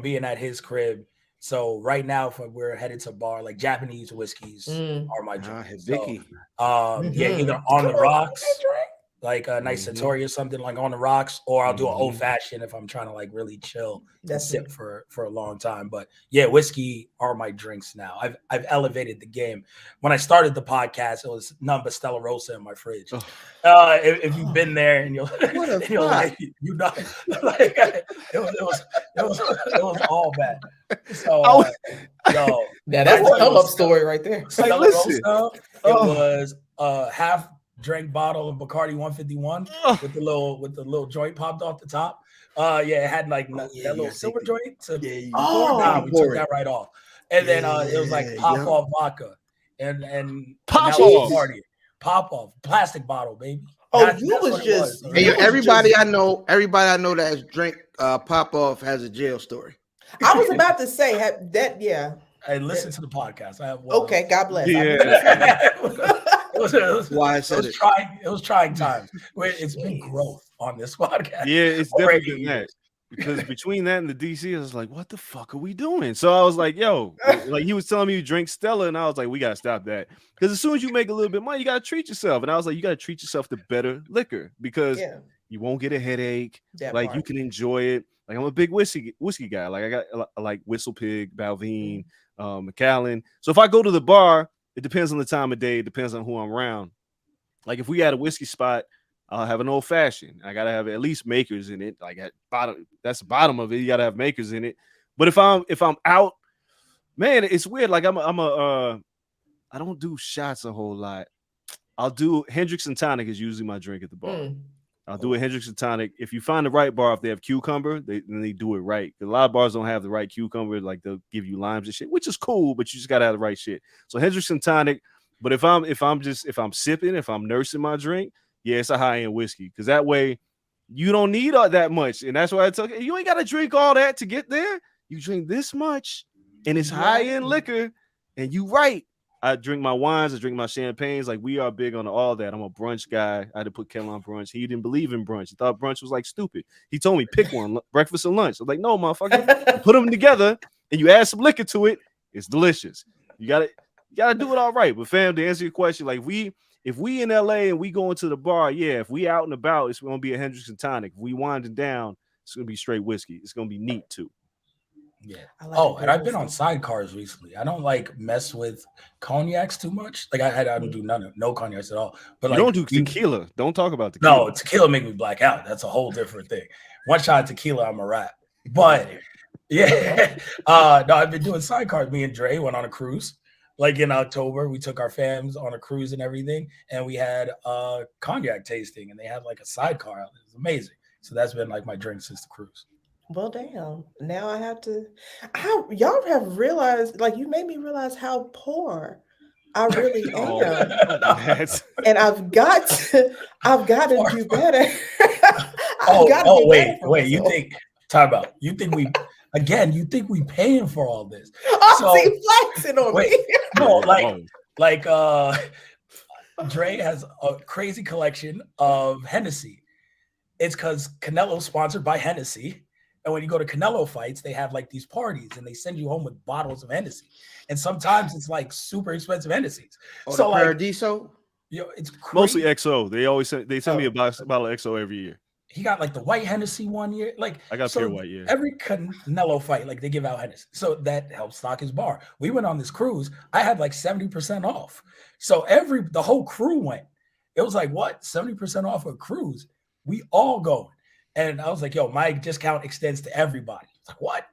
being at his crib. So right now, we're headed to bar, like Japanese whiskeys are my drink. So, either on the rocks, like a nice Satori or something like on the rocks, or I'll do an old fashioned if I'm trying to like really chill and sip for a long time. But yeah, whiskey are my drinks now. I've elevated the game. When I started the podcast, it was none but Stella Rosa in my fridge. If you've been there and you're like, like it was all bad. So that's a come up story right there. Stella Rosa, it was half drank bottle of Bacardi 151 with the little joint popped off the top. It had like that little silver joint. We took that right off, and then it was like pop off vodka and pop off plastic bottle, baby. Everybody I know that has drank pop off has a jail story. I was about to say that. Yeah, I listen to the podcast. I have one. Okay, God bless. It was trying times. It's been growth on this podcast. Yeah, it's definitely been that. Because between that and the DC, I was like, what the fuck are we doing? So I was like, yo, like he was telling me you drink Stella, and I was like, we gotta stop that. Because as soon as you make a little bit of money, you gotta treat yourself. And I was like, you gotta treat yourself to better liquor because you won't get a headache. You can enjoy it. Like I'm a big whiskey guy. Like I like Whistle Pig, Balvenie, Macallan. So if I go to the bar, it depends on the time of day. It depends on who I'm around. Like if we had a whiskey spot, I'll have an old fashioned. I gotta have at least makers in it. Like that's the bottom of it. You gotta have makers in it. But if I'm out, man, it's weird. Like I don't do shots a whole lot. I'll do Hendrix and tonic is usually my drink at the bar. I'll do a Hendrix and tonic. If you find the right bar, if they have cucumber, then they do it right. A lot of bars don't have the right cucumber, like they'll give you limes and shit, which is cool, but you just gotta have the right shit. So Hendrix and tonic. But if I'm sipping, if I'm nursing my drink, yeah, it's a high-end whiskey. Because that way you don't need all that much. And that's why I tell you ain't gotta drink all that to get there. You drink this much, and it's high-end liquor, and you right. I drink my wines, I drink my champagnes. Like we are big on all that. I'm a brunch guy. I had to put Kel on brunch. He didn't believe in brunch. He thought brunch was like stupid. He told me pick one, breakfast and lunch. I was like, no, motherfucker. Put them together and you add some liquor to it. It's delicious. You gotta do it all right. But fam, to answer your question, like if we in LA and we go into the bar, if we out and about, it's gonna be a Hendrix and tonic. If we winding down, it's gonna be straight whiskey. It's gonna be neat too. Yeah. And I've been on sidecars recently. I don't like mess with cognacs too much. Like I don't do no cognacs at all. But you like, don't do tequila. Don't talk about tequila. No, tequila make me black out. That's a whole different thing. One shot of tequila, I'm a wrap. But yeah, no, I've been doing sidecars. Me and Dre went on a cruise. Like in October, we took our fams on a cruise and everything, and we had cognac tasting, and they had like a sidecar. It was amazing. So that's been like my drink since the cruise. Well, damn. Now I have to. Y'all have realized, like, you made me realize how poor I really am, and I've got to do better. Wait. You think? Talk about. You think we? Again, you think we paying for all this? See flexing on me. No, like Dre has a crazy collection of Hennessy. It's because Canelo's sponsored by Hennessy. And when you go to Canelo fights, they have like these parties and they send you home with bottles of Hennessy. And sometimes it's like super expensive Hennessy's. So Paradiso? It's crazy. Mostly XO. They send me a bottle of XO every year. He got like the white Hennessy one year. Like I got pure white, yeah. Every Canelo fight, like they give out Hennessy. So that helps stock his bar. We went on this cruise. I had like 70% off. So the whole crew went. It was like, what? 70% off a cruise. We all going. And I was like, yo, my discount extends to everybody. It's like, what?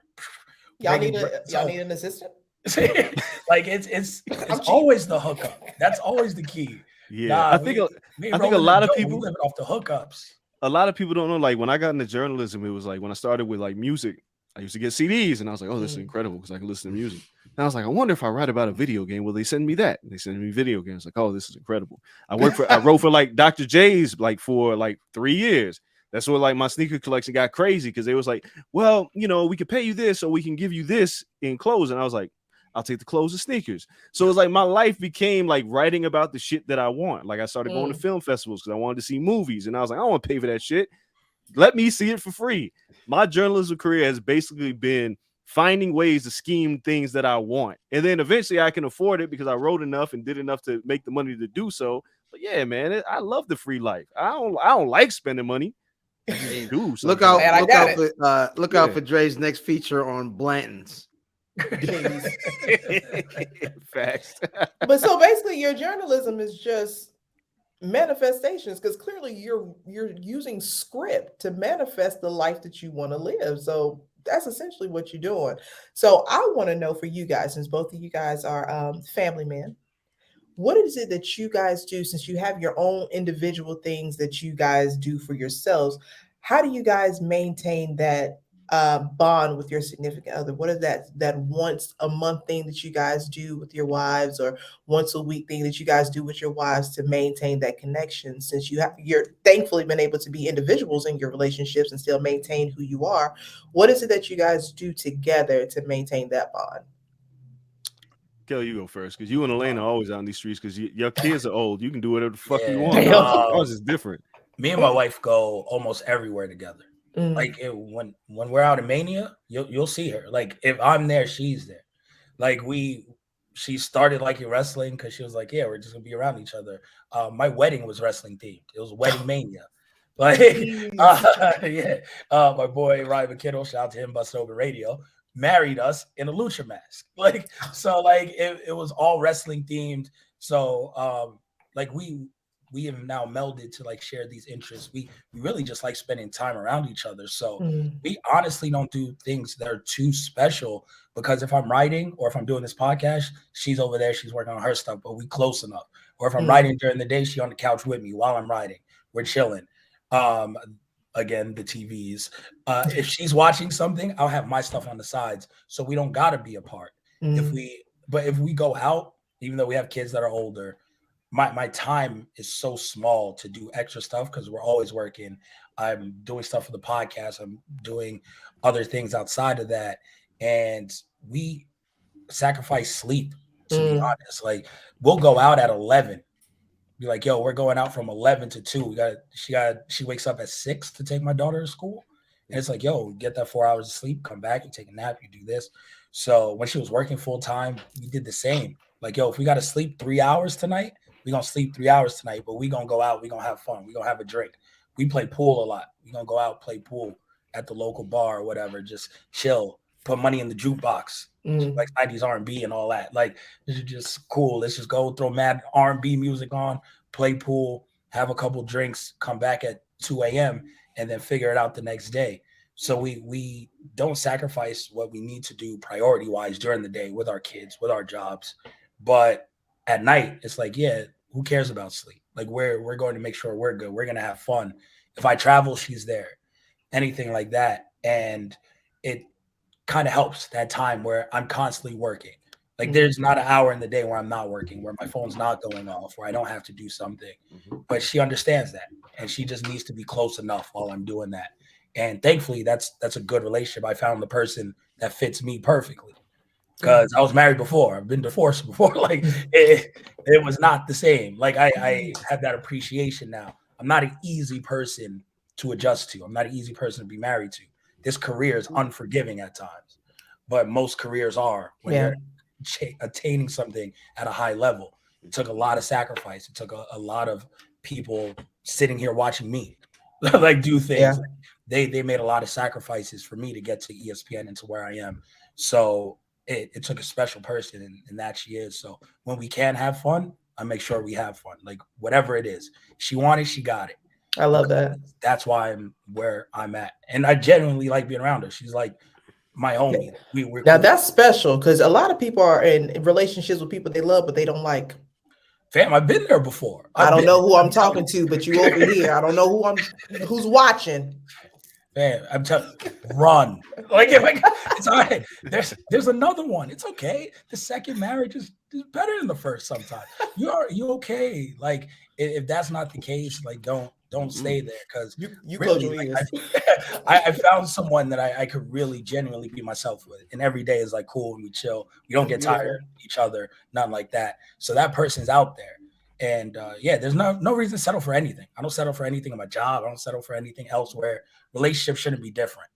Y'all need an assistant? Like it's always the hookup. That's always the key. Yeah, I think a lot of people living off the hookups. A lot of people don't know. Like when I got into journalism, it was like when I started with like music, I used to get CDs, and I was like, oh, this is incredible because I can listen to music. And I was like, I wonder if I write about a video game, will they send me that? And they send me video games. Like, oh, this is incredible. I wrote for like Dr. J's like for like 3 years. That's what like my sneaker collection got crazy because they was like, well, you know, we could pay you this or we can give you this in clothes. And I was like, I'll take the clothes and sneakers. So it's like my life became like writing about the shit that I want. Like I started going to film festivals because I wanted to see movies. And I was like, I don't want to pay for that shit. Let me see it for free. My journalism career has basically been finding ways to scheme things that I want. And then eventually I can afford it because I wrote enough and did enough to make the money to do so. But yeah, man, I love the free life. I don't like spending money. Look out for Dre's next feature on Blanton's. Facts. But so basically your journalism is just manifestations because clearly you're using script to manifest the life that you want to live. So that's essentially what you're doing. So I want to know for you guys, since both of you guys are family men, what is it that you guys do since you have your own individual things that you guys do for yourselves? How do you guys maintain that bond with your significant other? What is that once a month thing that you guys do with your wives, or once a week thing that you guys do with your wives to maintain that connection? Since you're thankfully been able to be individuals in your relationships and still maintain who you are, what is it that you guys do together to maintain that bond? Kel, you go first because you and Elaine are always out in these streets because your kids are old. You can do whatever the fuck you want. Ours is different. Me and my wife go almost everywhere together. Like when we're out in Mania, you'll see her. Like if I'm there, she's there. Like she started liking wrestling because she was like, yeah, we're just gonna be around each other. My wedding was wrestling themed. It was Wedding Mania. Like my boy Ryan McKinnell, shout out to him, Busted Open Radio, married us in a lucha mask. Like so, like it was all wrestling themed. So like we have now melded to like share these interests. We really just like spending time around each other. So we honestly don't do things that are too special because if I'm writing or if I'm doing this podcast, she's over there, she's working on her stuff, but we close enough. Or if I'm writing during the day, she's on the couch with me while I'm writing. We're chilling. Again, the TVs. If she's watching something, I'll have my stuff on the sides. So we don't gotta be apart. If we go out, even though we have kids that are older, my time is so small to do extra stuff because we're always working. I'm doing stuff for the podcast. I'm doing other things outside of that. And we sacrifice sleep, to be honest. Like we'll go out at 11. Be like, yo, we're going out from 11 to 2. She wakes up at 6 to take my daughter to school. And it's like, yo, get that 4 hours of sleep, come back, you take a nap, you do this. So when she was working full time, we did the same. Like, yo, if we got to sleep 3 hours tonight, we're going to sleep 3 hours tonight, but we're going to go out. We're going to have fun. We're going to have a drink. We play pool a lot. We're going to go out, play pool at the local bar or whatever, just chill, put money in the jukebox, like 90s R&B and all that. Like, this is just cool. Let's just go throw mad R&B music on, play pool, have a couple drinks, come back at 2 a.m., and then figure it out the next day. So we don't sacrifice what we need to do priority-wise during the day with our kids, with our jobs. But at night, it's like, yeah, who cares about sleep? Like we're going to make sure we're good. We're going to have fun. If I travel, she's there, anything like that. And it kind of helps that time where I'm constantly working. Like there's not an hour in the day where I'm not working, where my phone's not going off, where I don't have to do something. But she understands that. And she just needs to be close enough while I'm doing that. And thankfully, that's a good relationship. I found the person that fits me perfectly. Because I was married before. I've been divorced before. Like it was not the same. Like I have that appreciation now. I'm not an easy person to adjust to. I'm not an easy person to be married to. This career is unforgiving at times, but most careers are when you're attaining something at a high level. It took a lot of sacrifice. It took a lot of people sitting here watching me like do things. Yeah. They made a lot of sacrifices for me to get to ESPN and to where I am. So it took a special person, and that she is. So when we can have fun, I make sure we have fun. Like whatever it is, she wanted, she got it. I love that. That's why I'm where I'm at, and I genuinely like being around her. She's like my homie. We're now that's special because a lot of people are in relationships with people they love, but they don't like. Fam, I've been there before. I don't know who I'm talking to, but you over here. I don't know who's watching. Man, I'm telling you, run. Like it's all right. There's another one. It's okay. The second marriage is better than the first sometimes. You okay. Like if that's not the case, like don't stay there because you really, close your ears. I found someone that I could really genuinely be myself with. And every day is like cool and we chill. We don't get tired of each other, nothing like that. So that person's out there. And there's no reason to settle for anything. I don't settle for anything in my job. I don't settle for anything elsewhere. Relationships shouldn't be different.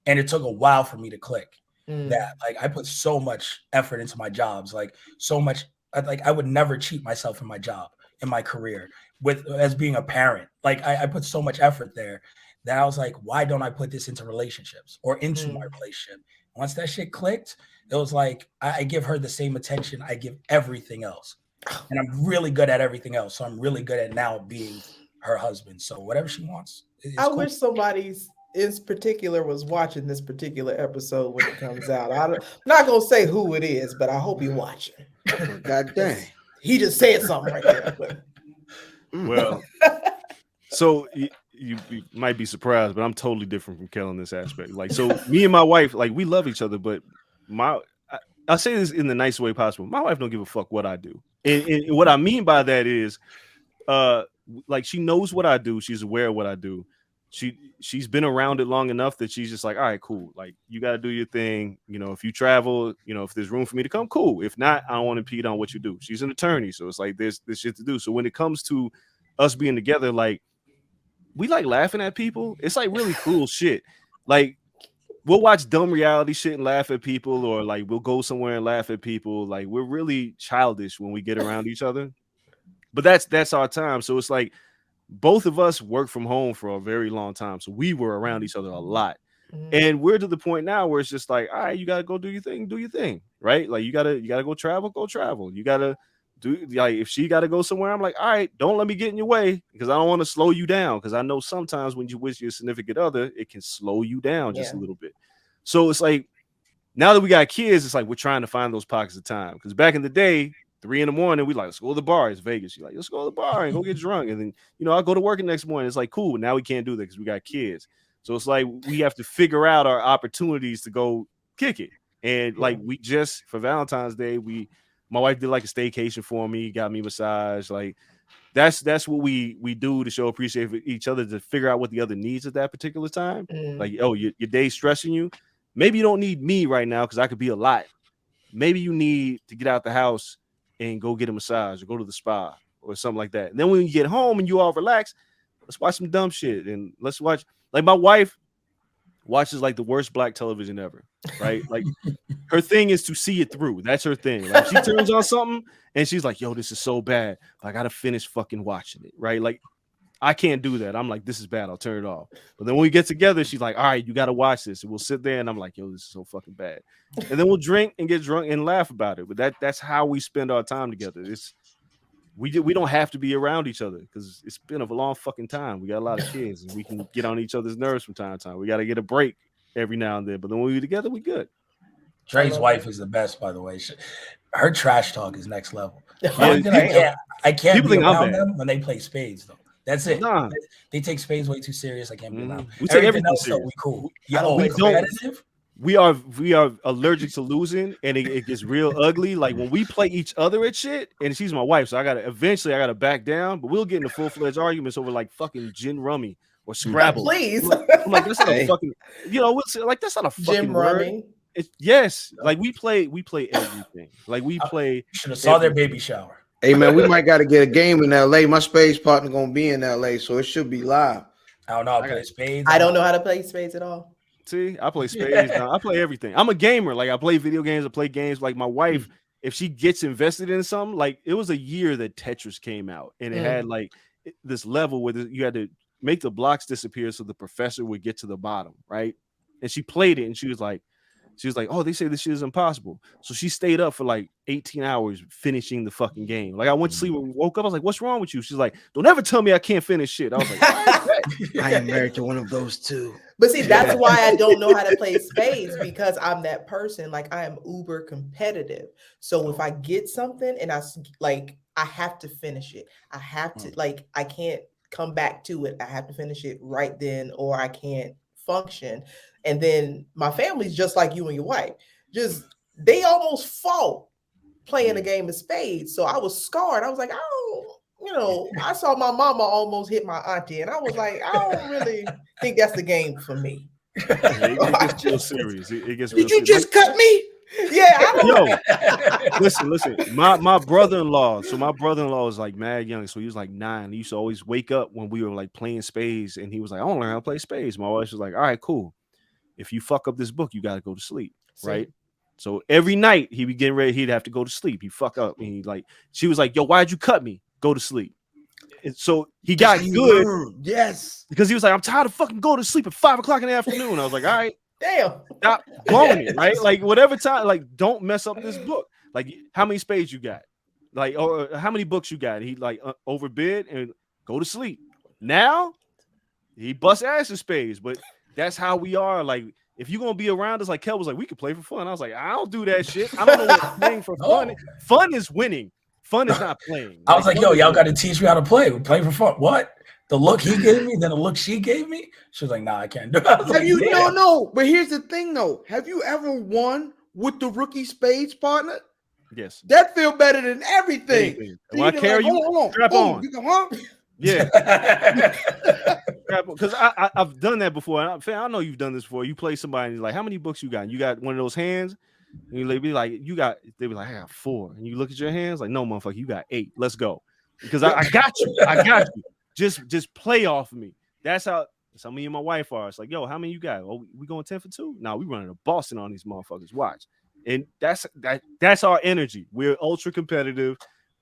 And it took a while for me to click that. Like I put so much effort into my jobs, like so much. Like I would never cheat myself in my job, in my career, as being a parent. Like I put so much effort there that I was like, why don't I put this into relationships or into my relationship? Once that shit clicked, it was like I give her the same attention I give everything else. And I'm really good at everything else. So I'm really good at now being her husband. So whatever she wants. I wish somebody in particular was watching this particular episode when it comes out. I'm not going to say who it is, but I hope you're watching. God dang. He just said something right there. Well, so you might be surprised, but I'm totally different from Kel in this aspect. Like, so me and my wife, like we love each other, but I'll say this in the nicest way possible. My wife don't give a fuck what I do. And what I mean by that is, like she knows what I do. She's aware of what I do. She's been around it long enough that she's just like, all right, cool. Like you got to do your thing. You know, if you travel, you know, if there's room for me to come, cool. If not, I don't want to impede on what you do. She's an attorney. So it's like, there's shit to do. So when it comes to us being together, like we like laughing at people. It's like really cool shit. Like we'll watch dumb reality shit and laugh at people, or like we'll go somewhere and laugh at people. Like we're really childish when we get around each other. But that's our time. So it's like both of us work from home for a very long time. So we were around each other a lot. And we're to the point now where it's just like, all right, you gotta go do your thing, right? Like you gotta go travel. You gotta do, like, if she gotta go somewhere, I'm like, all right, don't let me get in your way because I don't want to slow you down. Because I know sometimes when you with your significant other, it can slow you down just a little bit. So it's like now that we got kids, it's like we're trying to find those pockets of time. Because back in the day, 3 a.m, we like, let's go to the bar. It's Vegas. You're like, let's go to the bar and go get drunk. And then, you know, I'll go to work the next morning. It's like, cool. Now we can't do that because we got kids. So it's like we have to figure out our opportunities to go kick it. And like we just, for Valentine's Day, my wife did like a staycation for me, got me massage. Like that's what we do to show appreciation for each other, to figure out what the other needs at that particular time. Like, oh, your day's stressing you. Maybe you don't need me right now because I could be a lot. Maybe you need to get out the house and go get a massage or go to the spa or something like that. And then when you get home and you all relax, let's watch some dumb shit. And let's watch, like my wife watches like the worst black television ever, right? Like her thing is to see it through. That's her thing. Like she turns on something and she's like, yo, this is so bad. I got to finish fucking watching it, right? Like I can't do that. I'm like, this is bad. I'll turn it off. But then when we get together, she's like, all right, you got to watch this. And we'll sit there and I'm like, yo, this is so fucking bad. And then we'll drink and get drunk and laugh about it. But that's how we spend our time together. We don't have to be around each other because it's been a long fucking time. We got a lot of kids and we can get on each other's nerves from time to time. We got to get a break every now and then. But then when we're together, we good. Dre's wife is the best, by the way. Her trash talk is next level. Yeah, I can't be around them when they play spades, though. That's it. Nah. They take spades way too serious. I can't be around. We take everything else, serious. We cool. We don't. We are allergic to losing, and it gets real ugly. Like when we play each other at shit, and she's my wife, so I gotta back down. But we'll get into full-fledged arguments over like fucking gin rummy or Scrabble. Please, I'm like, that's not a fucking, we'll say, like that's not a fucking gin word. rummy. Yes, like we play everything. Like we play. Should have saw their baby shower. Hey man, we might got to get a game in LA. My spades partner gonna be in LA, so it should be live. I don't know how to play spades. I don't know how to play spades at all. See, I play spades now. I play everything. I'm a gamer. Like I play video games. I play games. Like my wife, if she gets invested in something, like it was a year that Tetris came out, and it had like this level where you had to make the blocks disappear so the professor would get to the bottom, right? And she played it, and she was like, She was like, oh, they say this shit is impossible. So she stayed up for like 18 hours finishing the fucking game. Like I went to sleep and woke up. I was like, what's wrong with you? She's like, don't ever tell me I can't finish shit. I was like, I am married to one of those too. But see, that's why I don't know how to play spades, because I'm that person. Like I am uber competitive. So if I get something and I have to finish it. I have to I can't come back to it. I have to finish it right then, or I can't function. And then my family's just like you and your wife. Just they almost fought playing a game of spades. So I was scarred. I was like, I saw my mama almost hit my auntie, and I was like, I don't really think that's the game for me. It gets real serious. It gets Did you just cut me? Yeah, I don't. Yo, listen. My brother-in-law. So my brother-in-law was like mad young, so he was like 9. He used to always wake up when we were like playing spades, and he was like, I want to learn how to play spades. My wife was like, all right, cool. If you fuck up this book, you got to go to sleep, right? So every night he be getting ready, he'd have to go to sleep. He fuck up, and she was like, yo, why'd you cut me? Go to sleep. And so he got good. Yes. Because he was like, I'm tired of fucking going to sleep at 5 o'clock in the afternoon. I was like, all right. Damn. Stop blowing it, right? Like whatever time, like don't mess up this book. Like how many spades you got? Like or how many books you got? He like overbid and go to sleep. Now he busts ass in spades, but that's how we are. Like if you're gonna be around us, like Kel was like, we could play for fun. I was like, I don't do that shit. I don't know what playing for fun. Fun is winning. Fun is not playing. I was like, yo, y'all got to teach me how to play. We play for fun. What? The look he gave me, then the look she gave me. She was like, nah, I can't do it. Have you no? But here's the thing, though. Have you ever won with the rookie spades partner? Yes. That feel better than everything. When I carry you, strap on. You go, huh? Yeah. Because I've done that before. I know you've done this before. You play somebody and you're like, how many books you got? And you got one of those hands. And you be like, they be like, I got 4. And you look at your hands like, no, motherfucker, you got 8. Let's go. Because I got you. I got you. Just play off of me. That's how me and my wife are. It's like, yo, how many you got? Oh, we going 10 for 2? No, we running a Boston on these motherfuckers. Watch. And that's our energy. We're ultra competitive.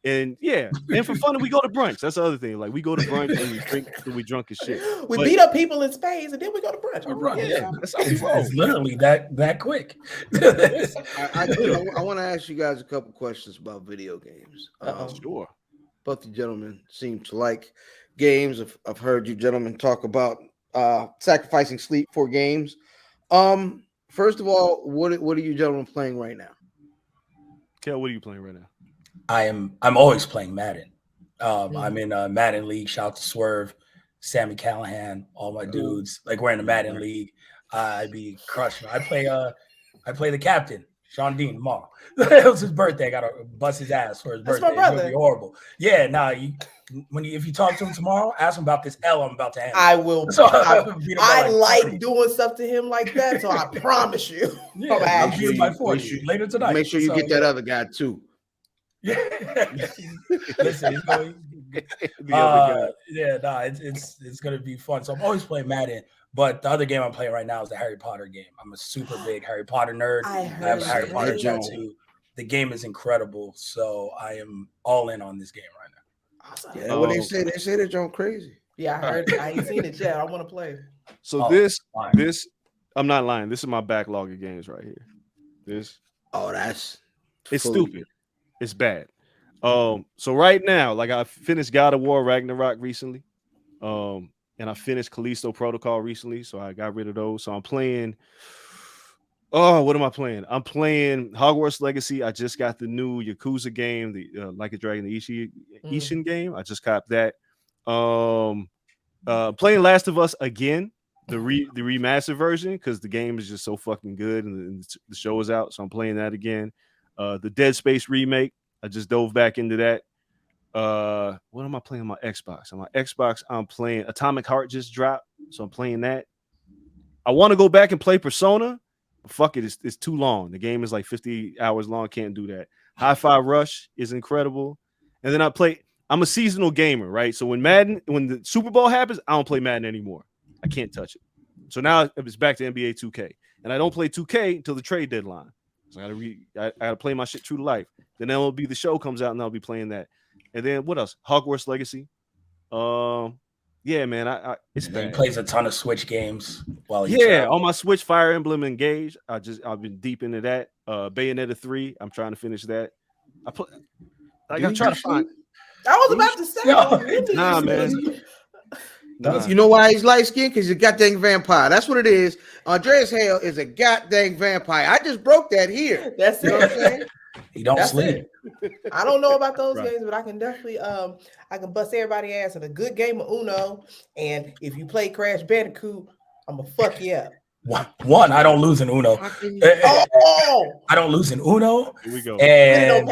And yeah, and for fun, we go to brunch. That's the other thing. Like we go to brunch and we drink and we drunk as shit. We beat up people in spades and then we go to brunch. Yeah, that's how we roll. It's literally that quick. I want to ask you guys a couple questions about video games. Sure. Both you gentlemen seem to like games. I've heard you gentlemen talk about sacrificing sleep for games. First of all, what are you gentlemen playing right now? Kel, what are you playing right now? I'm always playing Madden. I'm in a Madden league. Shout out to Swerve, Sammy Callahan, all my dudes. Like we're in the Madden league. I be crushing. I play the captain, Sean Dean, tomorrow. It was his birthday. I gotta bust his ass for his birthday. My brother. It's gonna be horrible. Yeah, if you talk to him tomorrow, ask him about this L I'm about to handle. I will. So, I like doing stuff to him like that, so I promise you. I'll beat him by 40 later tonight. Make sure you get that other guy too. Yeah. Listen, it's gonna be fun. So I'm always playing Madden, but the other game I'm playing right now is the Harry Potter game. I'm a super big Harry Potter nerd. I have a Harry Potter tattoo. The game is incredible, so I am all in on this game right now. Awesome. Yeah, what they say they're John crazy. Yeah, I heard. I ain't seen it yet. I want to play. So this, I'm not lying. This is my backlog of games right here. It's stupid. It's bad. So right now, like I finished God of War Ragnarok recently. And I finished Callisto Protocol recently, so I got rid of those. So I'm playing. Oh, what am I playing? I'm playing Hogwarts Legacy. I just got the new Yakuza game, the Like a Dragon, the Ishin game. I just copped that. Playing Last of Us again, the remastered version, because the game is just so fucking good and the show is out. So I'm playing that again. The Dead Space remake. I just dove back into that. What am I playing on my Xbox? On my Xbox, I'm playing Atomic Heart just dropped, so I'm playing that. I want to go back and play Persona, but fuck it, it's too long. The game is like 50 hours long. Can't do that. Hi-Fi Rush is incredible. And then I'm a seasonal gamer, right? So when the Super Bowl happens, I don't play Madden anymore. I can't touch it. So now it's back to NBA 2K. And I don't play 2K until the trade deadline. So I gotta play my shit true to life. Then the show comes out and I'll be playing that. And then what else? Hogwarts Legacy. Yeah, man. It's And then he bad. plays a ton of Switch games while he's On my Switch, Fire Emblem Engage. I've been deep into that. Bayonetta 3. I'm trying to finish that. I try to find. I was about to say, Nah, man. You know why he's light skinned? Because he's a goddamn vampire. That's what it is. Andreas Hale is a goddamn vampire. I just broke that here. That's You know what I'm saying? He don't sleep. I don't know about those games, but I can definitely I can bust everybody's ass in a good game of Uno. And if you play Crash Bandicoot, I'm gonna fuck you up. One, I don't lose in Uno. I don't lose in Uno. Here we go. And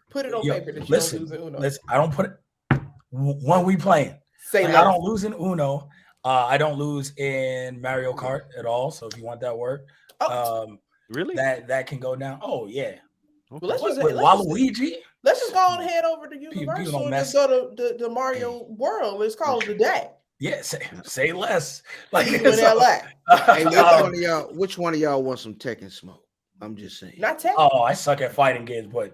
Put it on paper that you listen, don't lose in Uno. Listen, I don't put it when we playing. I don't lose in Uno. I don't lose in Mario Kart at all. So if you want that word, really, that can go down. Oh yeah. Well, let's Waluigi. Let's just go on head over to Universal and just go to the Mario World. Let's call it a day. Yeah, say less. Like in LA. Hey, which one of y'all want some Tekken smoke? I'm just saying. Not Tekken. Oh, I suck at fighting games, but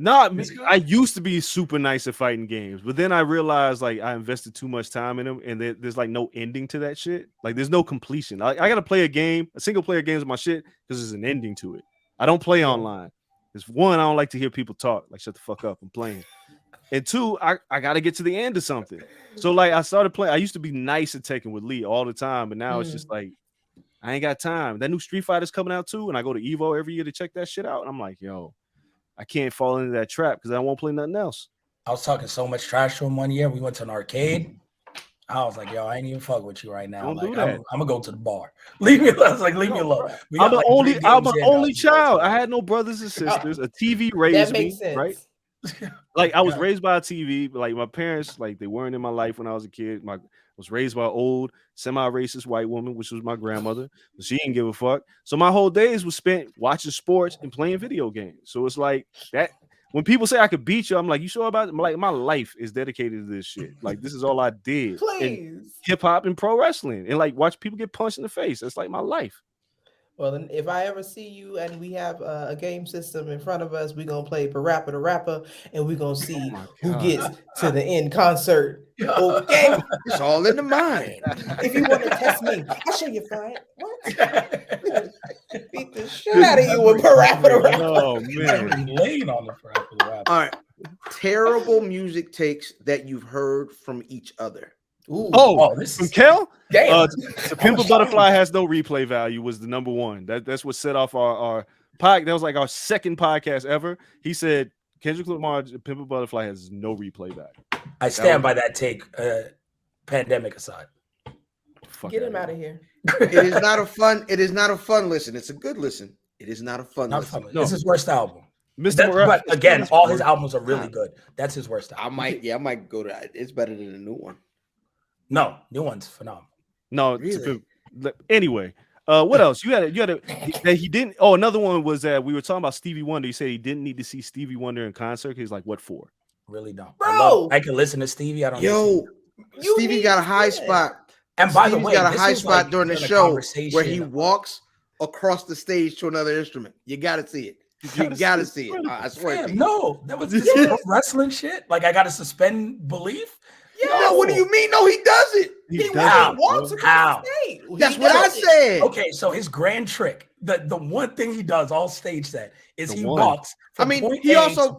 I used to be super nice at fighting games, but then I realized like I invested too much time in them, and there's like no ending to that shit. Like there's no completion. I got to play a single player game with my shit because there's an ending to it. I don't play online. It's one, I don't like to hear people talk. Like, shut the fuck up, I'm playing. And two, I got to get to the end of something. So, like, I started playing. I used to be nice at Tekken with Lee all the time, but now it's just like, I ain't got time. That new Street Fighter's coming out too, and I go to Evo every year to check that shit out. And I'm like, yo, I can't fall into that trap because I won't play nothing else. I was talking so much trash to him one year. We went to an arcade. I was like, yo, I ain't even fuck with you right now. Like, I'm gonna go to the bar. Leave me alone. I was like, leave me alone. I'm an only child. I had no brothers and sisters. A TV raised me, right? Like I was raised by a TV. Like my parents, like they weren't in my life when I was a kid. I was raised by an old semi-racist white woman, which was my grandmother. She didn't give a fuck. So my whole days was spent watching sports and playing video games. So it's like that. When people say I could beat you, I'm like, you sure about it? I'm like, my life is dedicated to this shit. Like, this is all I did. Please. Hip hop and pro wrestling. And like watch people get punched in the face. That's like my life. Well, then if I ever see you and we have a game system in front of us, we're going to play Parappa the Rapper and we're going to see who gets to the end concert. Okay. It's all in the mind. If you want to test me, I'll show you fight. What? Beat the shit out of you with Parappa the Rapper. Oh, man. Laying on the Parappa the Rapper. All right. Terrible music takes that you've heard from each other. Ooh. This from Kel? Damn. To Pimp a Butterfly Has No Replay Value was the number one. That's what set off our podcast. That was like our second podcast ever. He said Kendrick Lamar, Pimp a Butterfly has no replay value. I stand by that take, pandemic aside. Get him out of here. It is not a fun listen. It's a good listen. It is not a fun listen. No. It's his worst album. But again, all his albums are really good. That's his worst album. I might go to that. It's better than the new one. No, new one's phenomenal. No, really? Anyway, what else? You had that he didn't. Oh, another one was that we were talking about Stevie Wonder. He said he didn't need to see Stevie Wonder in concert. He's like, what for? Really don't. Bro, I can listen to Stevie. I don't. Stevie got a high spot. And by the way, got a high spot during the show where he walks across the stage to another instrument. You got to see it. You got to see it. I swear. No, that was this wrestling shit. Like I got to suspend belief. No, what do you mean? No, he does it. He walks across the stage. That's what I said. Okay, so his grand trick, the one thing he does all stage set is he walks. I mean, he also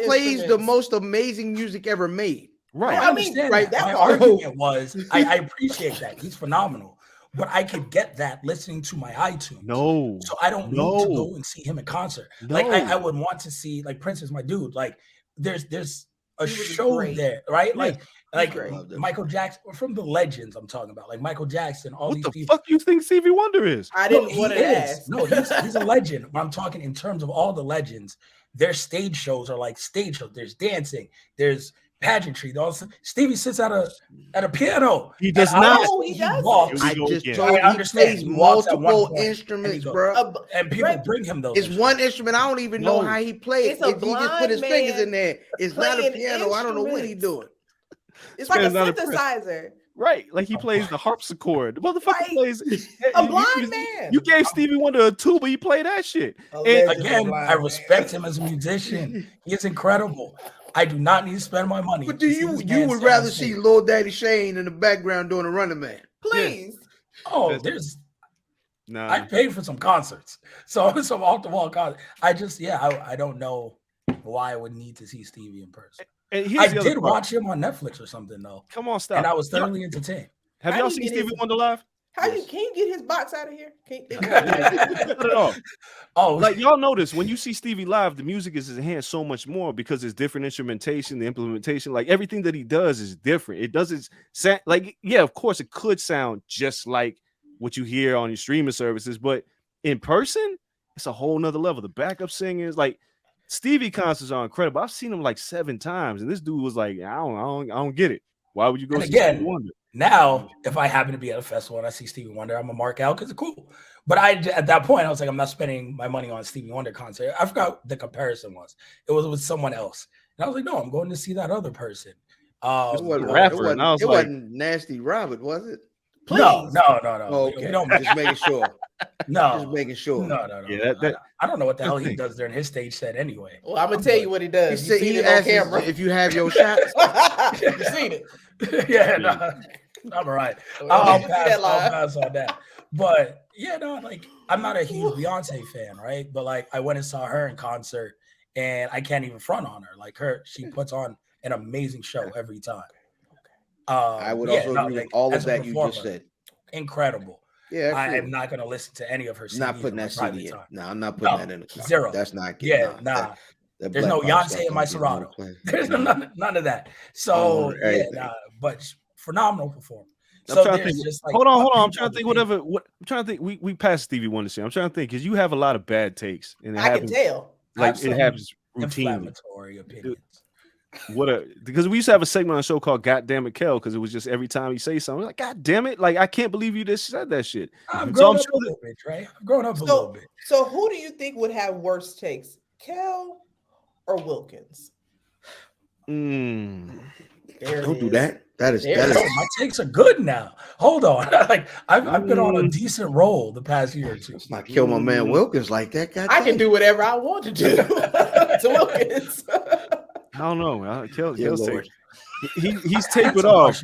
plays the most amazing music ever made. Right. I understand. Right. My argument was I appreciate that. He's phenomenal. But I could get that listening to my iTunes. No. So I don't need to go and see him in concert. No. Like I would want to see, like, Prince is my dude. Like there's a show there, right? Like Michael Jackson, from the legends I'm talking about, like Michael Jackson, all these people. What the fuck you think Stevie Wonder is? I didn't want to ask. No, he's a legend. But I'm talking in terms of all the legends. Their stage shows are like stage shows. There's dancing. There's pageantry. Stevie sits at a piano. He does not. He does. I just told you, he plays multiple instruments, bro. And people bring him those. It's one instrument. I don't even know how he plays. If he just put his fingers in there, it's not a piano. I don't know what he's doing. It's like a synthesizer. Right, like he plays the harpsichord. The motherfucker plays a blind man. You gave Stevie Wonder a tuba, he played that shit. And again, I respect him as a musician. He is incredible. I do not need to spend my money. But do you would rather see Lil Daddy Shane in the background doing a Running Man? Please. Yeah. Oh, I paid for some concerts. So some off the wall concerts. I don't know why I would need to see Stevie in person. I did watch him on Netflix or something though. Come on, stop. And I was thoroughly entertained. Have y'all seen Stevie Wonder live? Can you get his box out of here? Like y'all notice when you see Stevie live, the music is enhanced so much more because it's different instrumentation, the implementation, like everything that he does is different. It doesn't sound like, yeah, of course it could sound just like what you hear on your streaming services, but in person, it's a whole nother level. The backup singers, like Stevie concerts are incredible. I've seen him like 7 times, and this dude was like, I don't get it. Why would you go see Stevie Wonder? Now, if I happen to be at a festival and I see Stevie Wonder, I'm gonna mark out because it's cool. But at that point, I was like, I'm not spending my money on a Stevie Wonder concert. I forgot what the comparison was. It was with someone else, and I was like, no, I'm going to see that other person. It wasn't Nasty Robert, was it? Please. No. Okay. Just making sure. Just making sure. No. Yeah, I don't know what the hell he does during his stage set anyway. Well, I'm gonna tell you what he does. He asked on camera if you have your shots. You seen it? Yeah, no, I'm all right. I'll pass on that. But yeah, no, like I'm not a huge Beyonce fan, right? But like I went and saw her in concert, and I can't even front on her. Like she puts on an amazing show every time. I would also agree with all of that you just said. Incredible. Yeah, I am not going to listen to any of her. Not putting that CD in. No, I'm not putting that in the car. Zero. That's not good. Yeah, nah. There's no Beyonce in my Serato. There's none of that. So but phenomenal performance. I'm trying to think. Like, hold on. I'm trying to think. I'm trying to think. We passed Stevie Wonder shit. I'm trying to think because you have a lot of bad takes, and I can tell. Like it happens routinely. Inflammatory opinions. Because we used to have a segment on the show called "God Damn It, Kel," because it was just every time he say something, like "God damn it!" Like I can't believe you just said that shit. I've grown up a little bit, Trey. I've grown up a little bit. So who do you think would have worse takes, Kel or Wilkins? Don't do that. That is my takes are good now. Hold on, like I've been on a decent roll the past year or two. Let's not kill my man Wilkins like that. God, I can do whatever I want to do to Wilkins. I don't know. He's tapered off.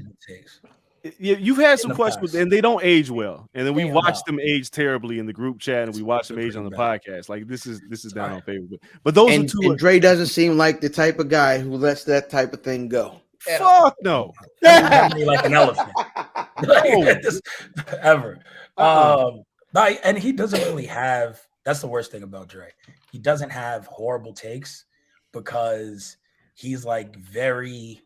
You've had some questions, and they don't age well. And then we watched them age terribly in the group chat, and we watched them age on the podcast. Like this is down on favor. But those are two. And Dre doesn't seem like the type of guy who lets that type of thing go. Fuck no. Like an elephant. Ever. And he doesn't really have. That's the worst thing about Dre. He doesn't have horrible takes because he's like very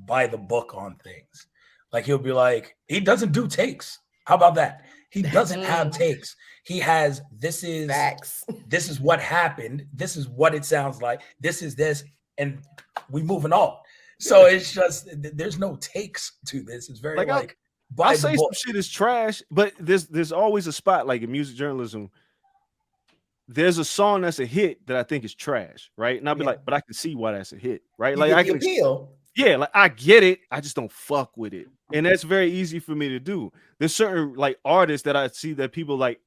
by the book on things. Like he'll be like, he doesn't do takes. How about that? He doesn't have takes. He has this is facts. This is what happened. This is what it sounds like. This is this, and we moving on. So it's just there's no takes to this. It's very like I say some shit is trash, but there's always a spot like in music journalism. There's a song that's a hit that I think is trash, right? And I'll be like, but I can see why that's a hit, right? Like I can appeal. Yeah, like I get it. I just don't fuck with it. And that's very easy for me to do. There's certain like artists that I see that people like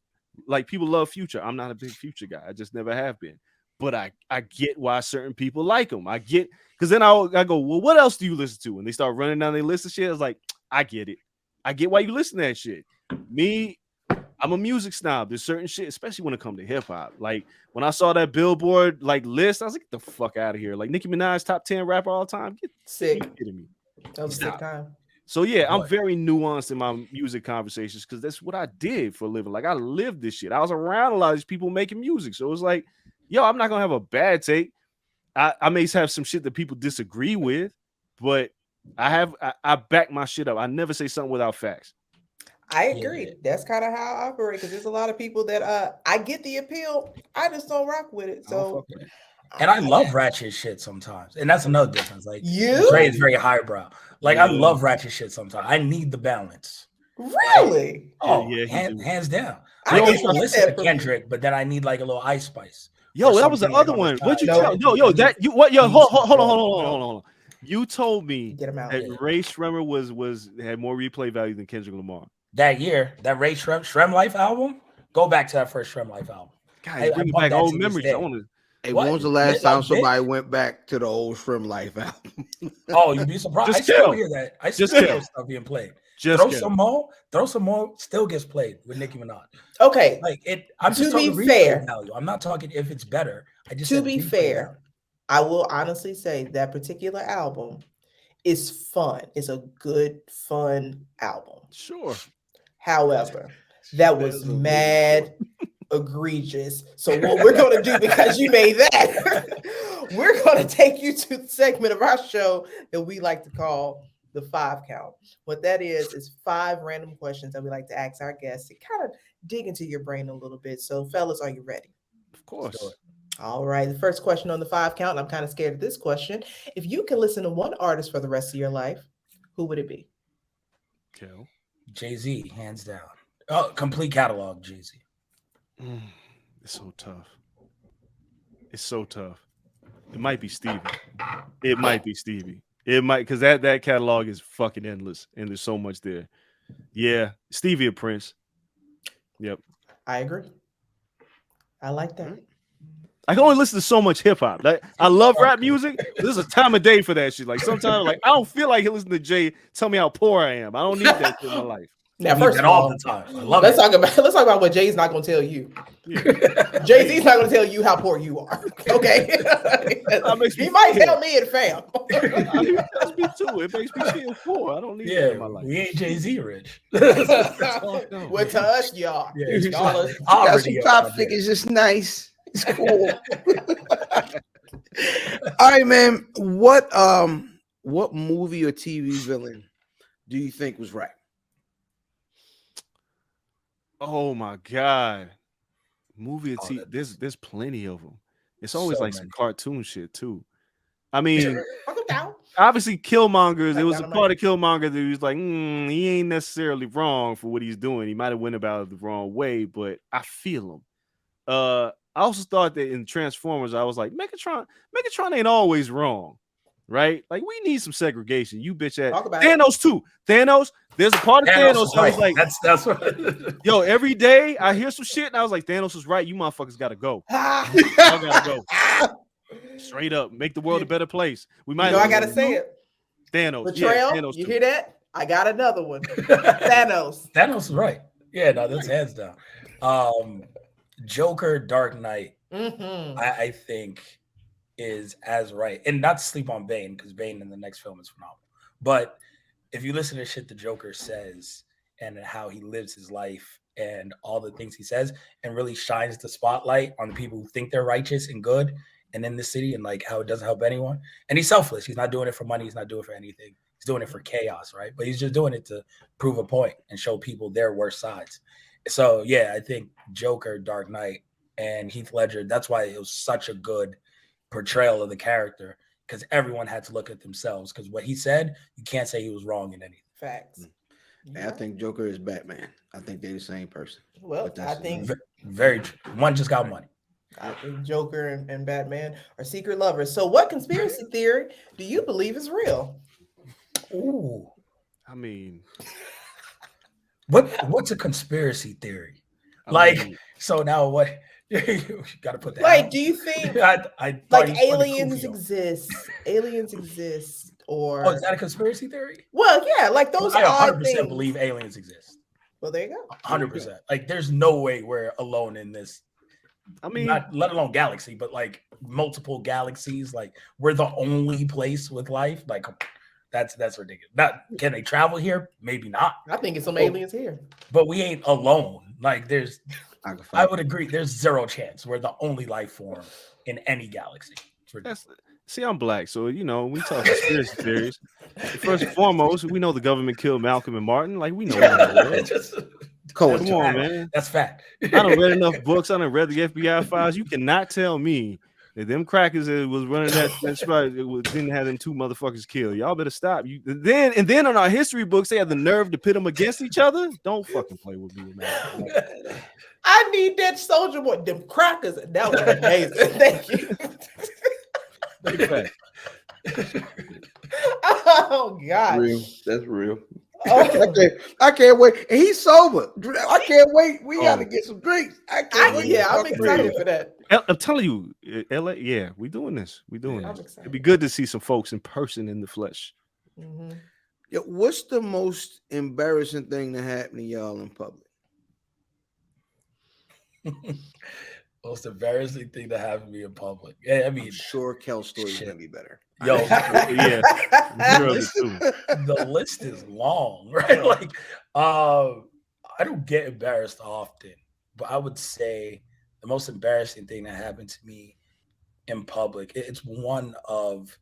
people love Future. I'm not a big Future guy. I just never have been. But I get why certain people like him. I get because then I go, well, what else do you listen to? And they start running down their list of shit. I was like, I get it. I get why you listen to that shit. Me, I'm a music snob. There's certain shit, especially when it comes to hip hop. Like when I saw that Billboard like list, I was like, get the fuck out of here. Like Nicki Minaj, top 10 rapper all time. Get sick. You kidding me? That was a sick time. So yeah, I'm very nuanced in my music conversations because that's what I did for a living. Like I lived this shit. I was around a lot of these people making music. So it was like, yo, I'm not gonna have a bad take. I may have some shit that people disagree with, but I back my shit up. I never say something without facts. I agree. Yeah. That's kind of how I operate because there's a lot of people that I get the appeal. I just don't rock with it. So and I love ratchet shit sometimes. And that's another difference. Like Dre is very highbrow. Like I love ratchet shit sometimes. I need the balance. Really? Oh, yeah, hands down. I also listen to Kendrick, but then I need like a little Ice Spice. Yo, that was the other one. What'd you tell? Hold on. You told me that Ray Shremmer had more replay value than Kendrick Lamar. That year, that Ray Shrem Life album, go back to that first Shrem Life album. God, bring back old memories. Hey, when was the last time somebody went back to the old Shrimp Life album? Oh, you'd be surprised. I still hear that. I still hear stuff being played. Throw some more. Still gets played with Nicki Minaj. Okay, like it. I'm just talking replay value. I'm not talking if it's better. I just to be fair, I will honestly say that particular album is fun. It's a good, fun album. Sure. However, that was mad egregious. So what we're going to do, because you made that, we're going to take you to the segment of our show that we like to call the 5 count. What that is 5 random questions that we like to ask our guests to kind of dig into your brain a little bit. So fellas, are you ready? Of course. All right. The first question on the 5 count, and I'm kind of scared of this question. If you can listen to one artist for the rest of your life, who would it be? Kel. Jay-Z, hands down. Oh, complete catalog, Jay-Z. It's so tough. It's so tough. It might be Stevie. It might be Stevie. It might, because that catalog is fucking endless, and there's so much there. Yeah, Stevie or Prince. Yep. I agree. I like that. I can only listen to so much hip hop. Like, I love rap music. There's a time of day for that shit. Like sometimes, like I don't feel like listening to Jay tell me how poor I am. I don't need that shit in my life. Now, first of all, the time. I love let's talk about what Jay's not going to tell you. Yeah. Jay-Z's not going to tell you how poor you are. Okay, he might tell me and fam. That's me too. It makes me feel poor. I don't need that in my life. We ain't Jay-Z rich. Well, to us, y'all. Yeah, y'all got some top figures. Just nice. It's cool. All right, man. What movie or TV villain do you think was right? Oh my god, movie or TV? There's plenty of them. It's always so like some cartoon shit too. I mean, obviously Killmonger. There was a part of Killmonger that was like, he ain't necessarily wrong for what he's doing. He might have went about it the wrong way, but I feel him. I also thought that in Transformers, I was like, Megatron ain't always wrong, right? Like we need some segregation. You bitch ass. Thanos too. Thanos. There's a part of Thanos. I was like, that's what. Yo, every day I hear some shit and I was like, Thanos was right. You motherfuckers gotta go. Y'all gotta go. Straight up, make the world a better place. We might. I gotta say it. Thanos. Betrayal. Yeah, Thanos you too. Hear that? I got another one. Thanos. Thanos is right. Yeah, no, that's hands down. Joker, Dark Knight. I think is as right, and not to sleep on Bane because Bane in the next film is phenomenal. But if you listen to shit the Joker says and how he lives his life and all the things he says, and really shines the spotlight on the people who think they're righteous and good and in the city, and like how it doesn't help anyone. And he's selfless. He's not doing it for money. He's not doing it for anything. He's doing it for chaos, right? But he's just doing it to prove a point and show people their worst sides. So yeah, I think Joker, Dark Knight, and Heath Ledger. That's why it was such a good portrayal of the character, because everyone had to look at themselves. Because what he said, you can't say he was wrong in anything. Facts. I think Joker is Batman. I think they're the same person. Well, I think very true. One just got money. I think Joker and Batman are secret lovers. So what conspiracy theory do you believe is real? Ooh. I mean, what's a conspiracy theory? So now what? You got to put that. Like, do you think I like aliens exist? Aliens exist, or is that a conspiracy theory? Well, yeah, like those. I 100% believe aliens exist. Well, there you go. 100%. Like, there's no way we're alone in this. I mean, not let alone galaxy, but like multiple galaxies. Like, we're the only place with life. Like, that's ridiculous. Can they travel here? Maybe not. I think it's some aliens here, but we ain't alone. Like, I would agree. There's zero chance we're the only life form in any galaxy. See, I'm black, so we talk conspiracy theories. First and foremost, we know the government killed Malcolm and Martin. Like, we know that. Come on, man. That's fact. I done read enough books. I done read the FBI files. You cannot tell me that them crackers that was running that spot didn't have them 2 motherfuckers killed. Y'all better stop. Then on our history books, they had the nerve to pit them against each other. Don't fucking play with me, man. I need that Soldier Boy. Them crackers. That was amazing. Thank you. Oh God. That's real. I can't wait. And he's sober. I can't wait. We got to get some drinks. I can't wait. Yeah, I'm excited for that. I'm telling you, LA. Yeah, we doing this. We doing this. It'd be good to see some folks in person in the flesh. Mm-hmm. Yeah, what's the most embarrassing thing that happened to y'all in public? Most embarrassing thing that happened to me in public. Yeah, I mean, I'm sure Kel's story is gonna be better. Yo, yeah, the list is long, right? Like, I don't get embarrassed often, but I would say the most embarrassing thing that happened to me in public, it's one of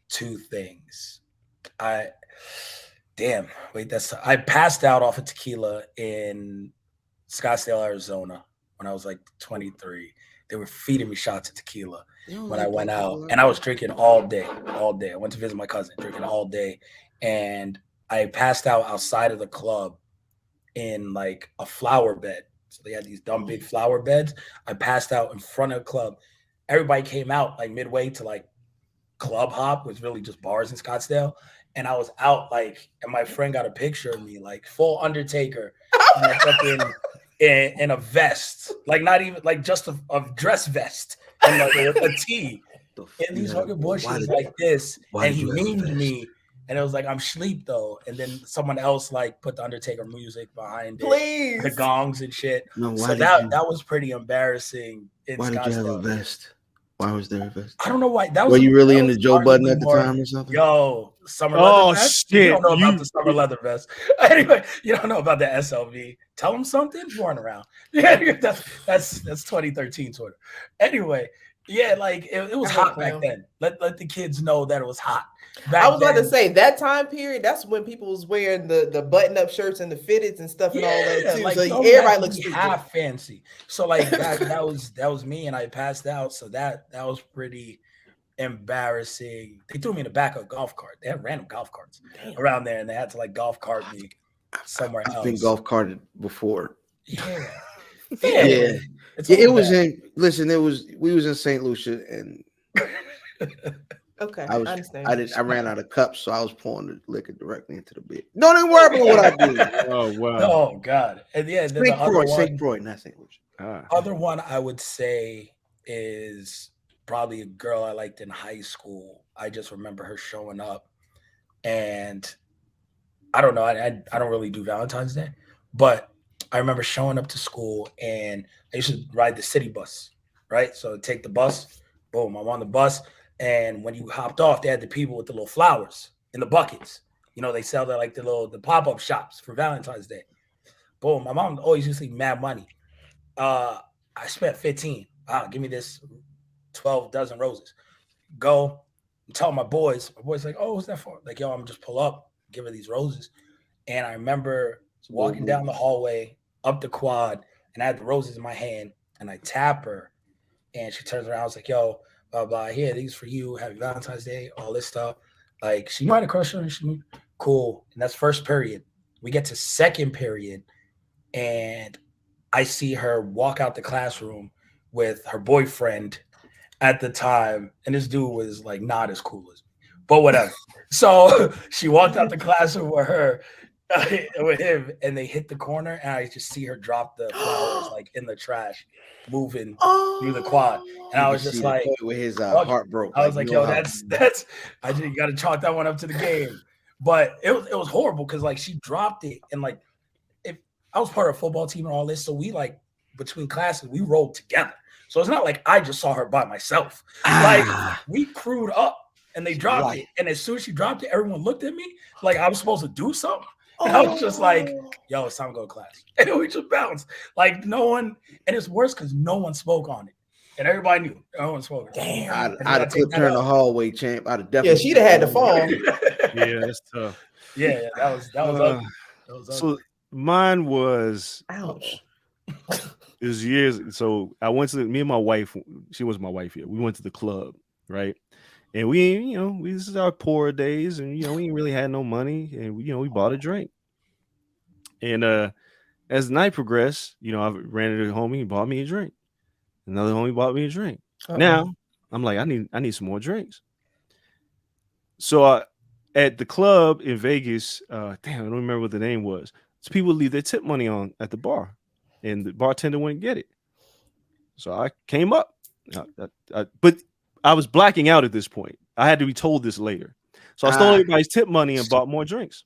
two things. I passed out off of tequila in Scottsdale, Arizona when I was like 23. They were feeding me shots of tequila when I went out, and I was drinking all day. I went to visit my cousin, drinking all day, and I passed out outside of the club in like a flower bed. So they had these dumb big flower beds. I passed out in front of the club. Everybody came out like midway to like Club Hop, was really just bars in Scottsdale. And I was out like, and my friend got a picture of me like full Undertaker in a vest, like not even like just a dress vest and like a tee in these fucking bushes like this. And he memed me, and it was like, I'm sleep though. And then someone else like put the Undertaker music behind it, the gongs and shit. No, so that was pretty embarrassing. Why did you have a vest? Why was there a vest? I don't know why. Were you really into Joe Budden at the time or something? Yo, summer leather vest? Shit. You don't know about the summer leather vest. Anyway, you don't know about the SLV. Tell them something. You weren't around. Yeah, that's 2013 Twitter. Anyway, yeah, like it was hot back then. Let the kids know that it was hot. I was about to say that time period. That's when people was wearing the button-up shirts and the fitteds and stuff and all that too. Like, so everybody looks half fancy. So like that was me, and I passed out. So that was pretty embarrassing. They threw me in the back of a golf cart. They had random golf carts around there, and they had to like golf cart me somewhere else. I've been golf carted before. Yeah. It was in. Listen, we was in St. Lucia and. Okay, I understand. I ran out of cups, so I was pouring the liquor directly into the beer. Don't even worry about what I did. Oh wow! Oh god! And yeah, then St. Croix, not St. Lucia. Other one I would say is probably a girl I liked in high school. I just remember her showing up, and I don't know. I don't really do Valentine's Day, but I remember showing up to school, and I used to ride the city bus, right? So take the bus, boom, I'm on the bus. And when you hopped off, they had the people with the little flowers in the buckets. You know, they sell that like the pop-up shops for Valentine's Day. Boom. My mom always used to leave mad money. I spent 15. Give me this 12 dozen roses. Go and tell my boys. My boys like, oh, what's that for? Like, yo, I'm just pull up, give her these roses. And I remember walking down the hallway up the quad, and I had the roses in my hand, and I tap her, and she turns around. I was like, yo, blah, blah, here, these for you. Happy Valentine's Day, all this stuff. Like, she might have crushed her. Cool. And that's first period. We get to second period, and I see her walk out the classroom with her boyfriend at the time. And this dude was like not as cool as me, but whatever. So she walked out the classroom with him, and they hit the corner, and I just see her drop the flowers like in the trash, moving through the quad. And I was just like, with his heart broke. I was like, yo, that's I just got to chalk that one up to the game. But it was horrible because like she dropped it, and like if I was part of a football team and all this, so we like between classes we rolled together. So it's not like I just saw her by myself. Like we crewed up, and they dropped it. And as soon as she dropped it, everyone looked at me like I was supposed to do something. And I was just like, yo, it's time to go to class. And we just bounced. Like no one, and it's worse because no one spoke on it. And everybody knew. No one spoke. Damn. I'd have clipped her in the hallway, champ. I'd have definitely. Yeah, she'd have had to fall. Yeah, that's tough. Yeah, that was ugly. That was ugly. So mine was ouch. It was years. So I went to me and my wife. She was my wife here. We went to the club, right? And we, this is our poor days, and we ain't really had no money, and we bought a drink. And as the night progressed, I ran into a homie, he bought me a drink. Another homie bought me a drink. Now I'm like, I need some more drinks. So at the club in Vegas, damn, I don't remember what the name was. So people leave their tip money on at the bar, and the bartender wouldn't get it. So I came up, but I was blacking out at this point. I had to be told this later. So I stole everybody's tip money and bought more drinks.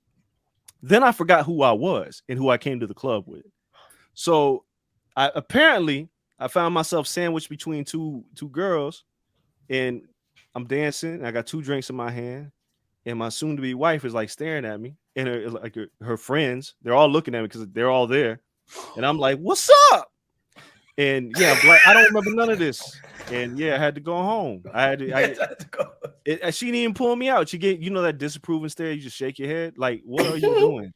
Then I forgot who I was and who I came to the club with. So I found myself sandwiched between two girls, and I'm dancing. I got 2 drinks in my hand, and my soon-to-be wife is like staring at me, and her friends, they're all looking at me because they're all there, and I'm like, "What's up?" And yeah, I don't remember none of this. And yeah, I had to go home. I had to go. She didn't even pull me out. She gave, that disapproving stare. You just shake your head, like, "What are you doing?"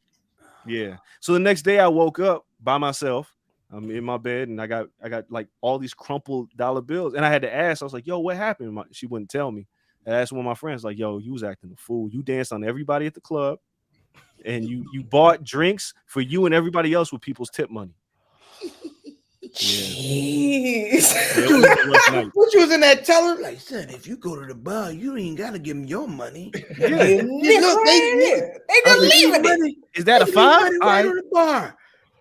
Yeah. So the next day, I woke up by myself. I'm in my bed, and I got like all these crumpled dollar bills, and I had to ask. I was like, "Yo, what happened?" She wouldn't tell me. I asked one of my friends, like, "Yo, you was acting a fool. You danced on everybody at the club, and you bought drinks for you and everybody else with people's tip money." Jeez. What you was in that teller? Like, son, if you go to the bar, you ain't gotta give them your money. Yeah. They just leaving it. Is that a fine? Right on the bar.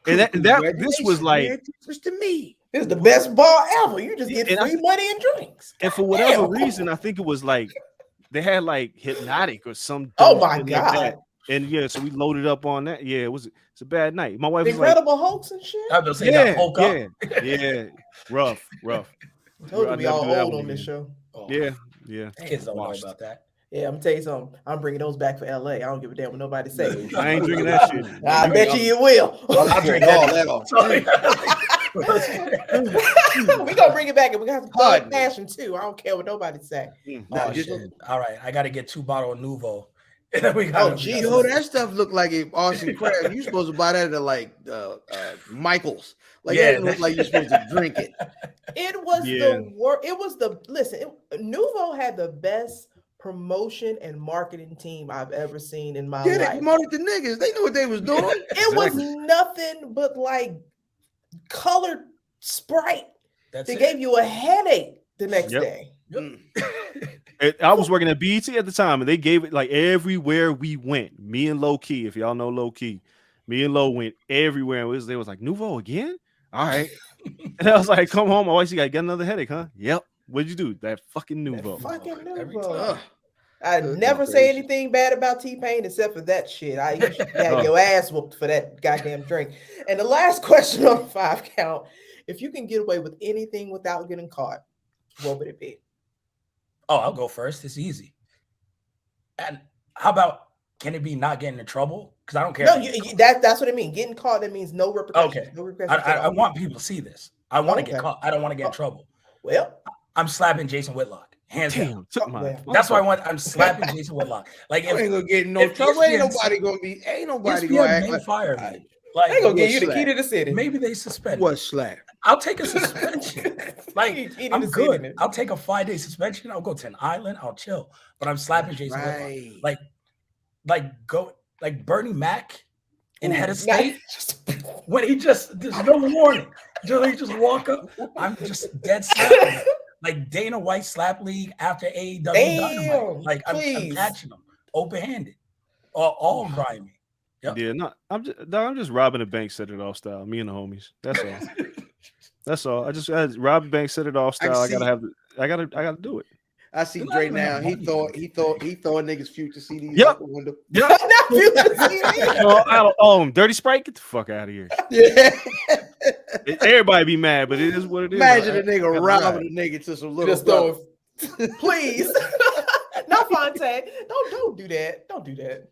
And this was like, to me. This is the best bar ever. You just get free money and drinks. And for whatever reason, I think it was like they had like Hypnotic or some. Oh my god! Like and yeah, so we loaded up on that. Yeah, it's a bad night. My wife Incredible Hulks and shit. I was saying Hulk up. Yeah, rough. Told you we all old on this show. Oh. Yeah. Kids don't know about that. Yeah, I'm gonna tell you something. I'm bringing those back for LA. I don't give a damn what nobody says. I ain't drinking that shit. I bet you will. I'll drink all that off. We're gonna bring it back, and we're gonna have to call it fashion too. I don't care what nobody say. All right, I gotta get 2 bottles of Nouveau. Jesus. That stuff look like it Austin Crab. You supposed to buy that at like Michael's. Like, it look like you're supposed to drink it. It was the worst. It was Nouveau had the best promotion and marketing team I've ever seen in my life. They promoted the niggas. They knew what they was doing. It was nothing but like colored Sprite. They gave you a headache the next day. I was working at BET at the time, and they gave it like everywhere we went. Me and Low Key, if y'all know Low Key, me and Low went everywhere. And they was like, Nouveau again? All right. And I was like, come home. My wife, you got to get another headache, huh? Yep. What'd you do? That fucking Nouveau. I never say anything bad about T-Pain except for that shit. I usually had your ass whooped for that goddamn drink. And the last question on 5 count: if you can get away with anything without getting caught, what would it be? Oh, I'll go first. It's easy. And how about, can it be not getting in trouble? Because I don't care. No, that's what I mean. Getting caught, that means no repercussions. Okay. No repercussions. I want people to see this. I want to get caught. I don't want to get in trouble. Well, I'm slapping Jason Whitlock. Hands down. That's why I'm slapping Jason Whitlock. Like, if, ain't gonna get in no trouble. Ain't nobody gonna act like fire me. Like, they gonna give you the key to the city. Maybe they suspend. What slap? I'll take a suspension. Like, I'm good. I'll take a 5-day suspension. I'll go to an island. I'll chill. But I'm slapping Jason Whitlock. Like Bernie Mac in Head of State. When there's no warning. He just walk up. I'm just dead slapping. Like Dana White slap league after AEW Dynamite. Like, I'm catching them open-handed. All grimy. Yep. Yeah, no, I'm just robbing a bank, set it off style. Me and the homies. That's all. That's all. I rob a bank, set it off style. I gotta do it. I see Dre now. He throwing niggas future CDs out the window. Dirty Sprite, get the fuck out of here. Yeah. Everybody be mad, but it is what it is. Imagine a nigga robbing a nigga to some little stuff. Please. Not Fonte. Don't do that. Don't do that.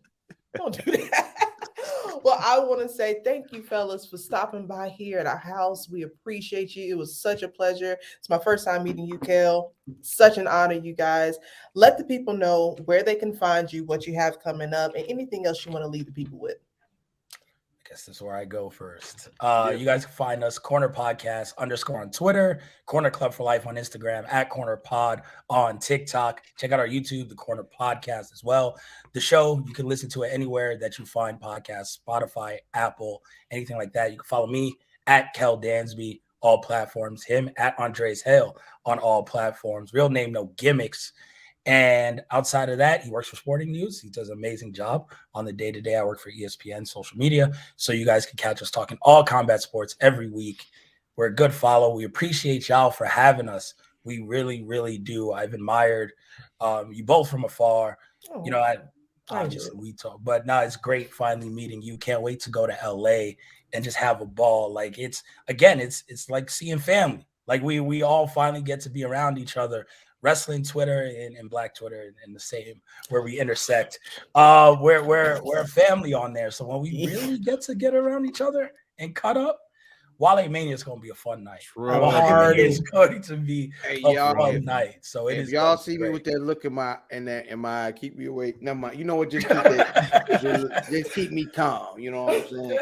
Well, I want to say thank you, fellas, for stopping by here at our house. We appreciate you. It was such a pleasure. It's my first time meeting you, Hale. Such an honor, you guys. Let the people know where they can find you, what you have coming up, and anything else you want to leave the people with. I guess that's where I go first. You guys can find us Corner Podcast _ on Twitter, Corner Club for Life on Instagram, at Corner Pod on TikTok. Check out our YouTube, the Corner Podcast as well. The show, you can listen to it anywhere that you find podcasts, Spotify, Apple, anything like that. You can follow me at Kel Dansby, all platforms. Him at Andreas Hale on all platforms. Real name, no gimmicks. And outside of that, he works for Sporting News. He does an amazing job on the day-to-day. I work for ESPN social media. So you guys can catch us talking all combat sports every week. We're a good follow. We appreciate y'all for having us. We really, really do. I've admired you both from afar. You know, obviously we talk, but now it's great finally meeting you. Can't wait to go to LA and just have a ball. Like it's like seeing family. Like we all finally get to be around each other. Wrestling Twitter and Black Twitter and the same where we intersect. We're a family on there. So when we really get around each other and cut up, Wale Mania is going to be a fun night. Wale is going to be a fun night. So if y'all see me with that look in my keep me awake. Never mind. You know what? Just keep that, just keep me calm. You know what I'm saying?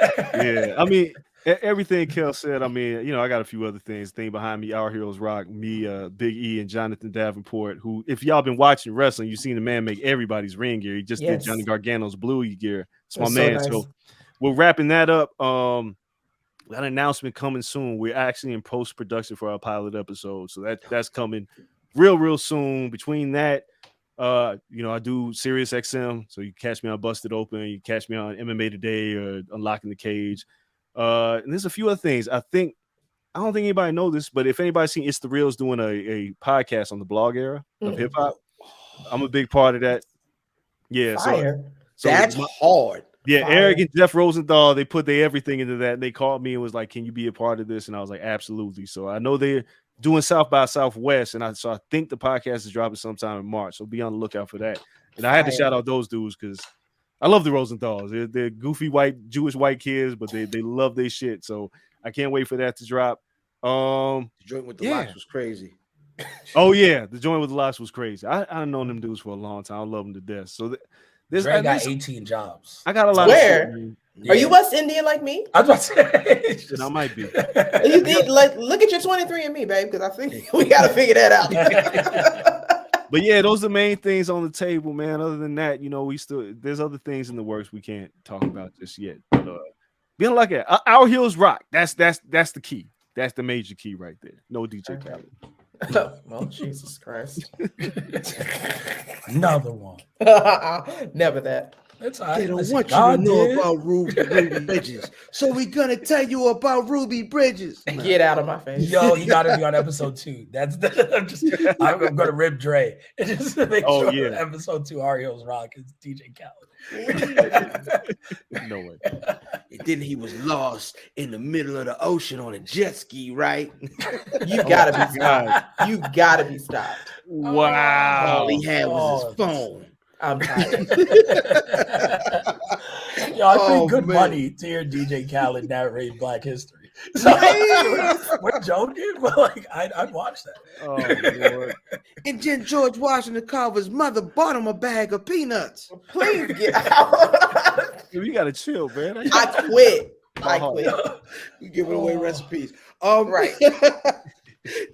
Yeah, I mean. Everything Kel said, I mean, you know, I got a few other things. Thing behind me, Our Heroes Rock, me, Big E, and Jonathan Davenport, who, if y'all been watching wrestling, you've seen the man make everybody's ring gear. He just did Johnny Gargano's Blue gear. It's my man. Nice. So we're wrapping that up. Got an announcement coming soon. We're actually in post-production for our pilot episode. So that's coming real soon. Between that, you know, I do Sirius XM. So you catch me on Busted Open, you catch me on MMA Today or Unlocking the Cage. And there's a few other things. I don't think anybody knows this, but if anybody's seen It's the Reels doing a podcast on the blog era of hip hop, I'm a big part of that. Yeah, so that's hard. Yeah, Eric and Jeff Rosenthal, they put their everything into that. And they called me and was like, "Can you be a part of this?" And I was like, "Absolutely." So I know they're doing South by Southwest, and I think the podcast is dropping sometime in March. So be on the lookout for that. And I had to shout out those dudes because I love the Rosenthals. They're goofy Jewish white kids, but they love their shit. So I can't wait for that to drop. The joint with the locks was crazy. Oh yeah, the joint with the locks was crazy. I've known them dudes for a long time. I love them to death. So Dre got 18 jobs. I got a lot. Where? Are you West Indian like me? I was about to say. I might be. You think, like, look at your 23andMe, babe, because I think we got to figure that out. But yeah, those are the main things on the table, man. Other than that, you know, there's other things in the works we can't talk about just yet. But being like that, Our Heroes Rock. That's the key. That's the major key right there. No DJ Khaled. Well, Jesus Christ. Another one. Never that. They don't want you to know about Ruby Bridges. So we're going to tell you about Ruby Bridges. Get out of my face. Yo, he got to be on episode 2. I'm going to rip Dre. Just to make sure episode 2 Our Heroes Rock is DJ Khaled. No way. And then he was lost in the middle of the ocean on a jet ski, right? You got to be stopped. You got to be stopped. Wow. All he had was his phone. I'm tired. Yo, I paid good money to hear DJ Khaled narrate Black History. So we're joking, but like I'd watch that. Oh Lord. And then George Washington Carver's mother bought him a bag of peanuts. Please get out. You gotta chill, man. I quit. You giving away recipes. Right.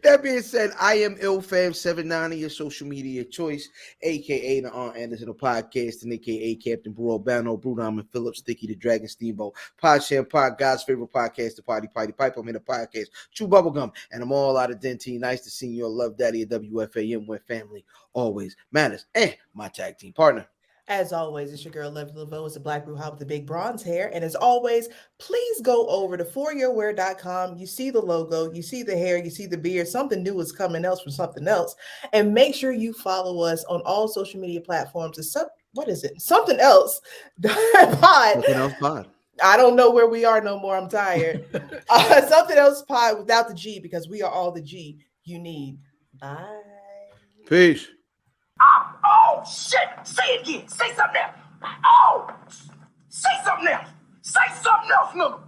That being said, I am IlFam79, your social media choice, aka the Aunt Anderson of podcasting, aka Captain Bro Bano, Brudom, Phillips, Sticky, the Dragon Steamboat, Pod Sham Pod, God's favorite podcast, the Potty Pipe. I'm in the podcast, Chew Bubblegum, and I'm all out of Dentine. Nice to see your love daddy at WFAM, where family always matters, and my tag team partner. As always, it's your girl, Levy Laveau. It's the Black Brew Hop with the big bronze hair. And as always, please go over to foryourwear.com. You see the logo, you see the hair, you see the beard. Something new is coming else from Something Else. And make sure you follow us on all social media platforms. What is it? Something Else Pod. Something Else Pod. I don't know where we are no more. I'm tired. Something Else Pod without the G, because we are all the G you need. Bye. Peace. Oh, shit. Say it again. Say something else. Oh, say something else. Say something else, nigga.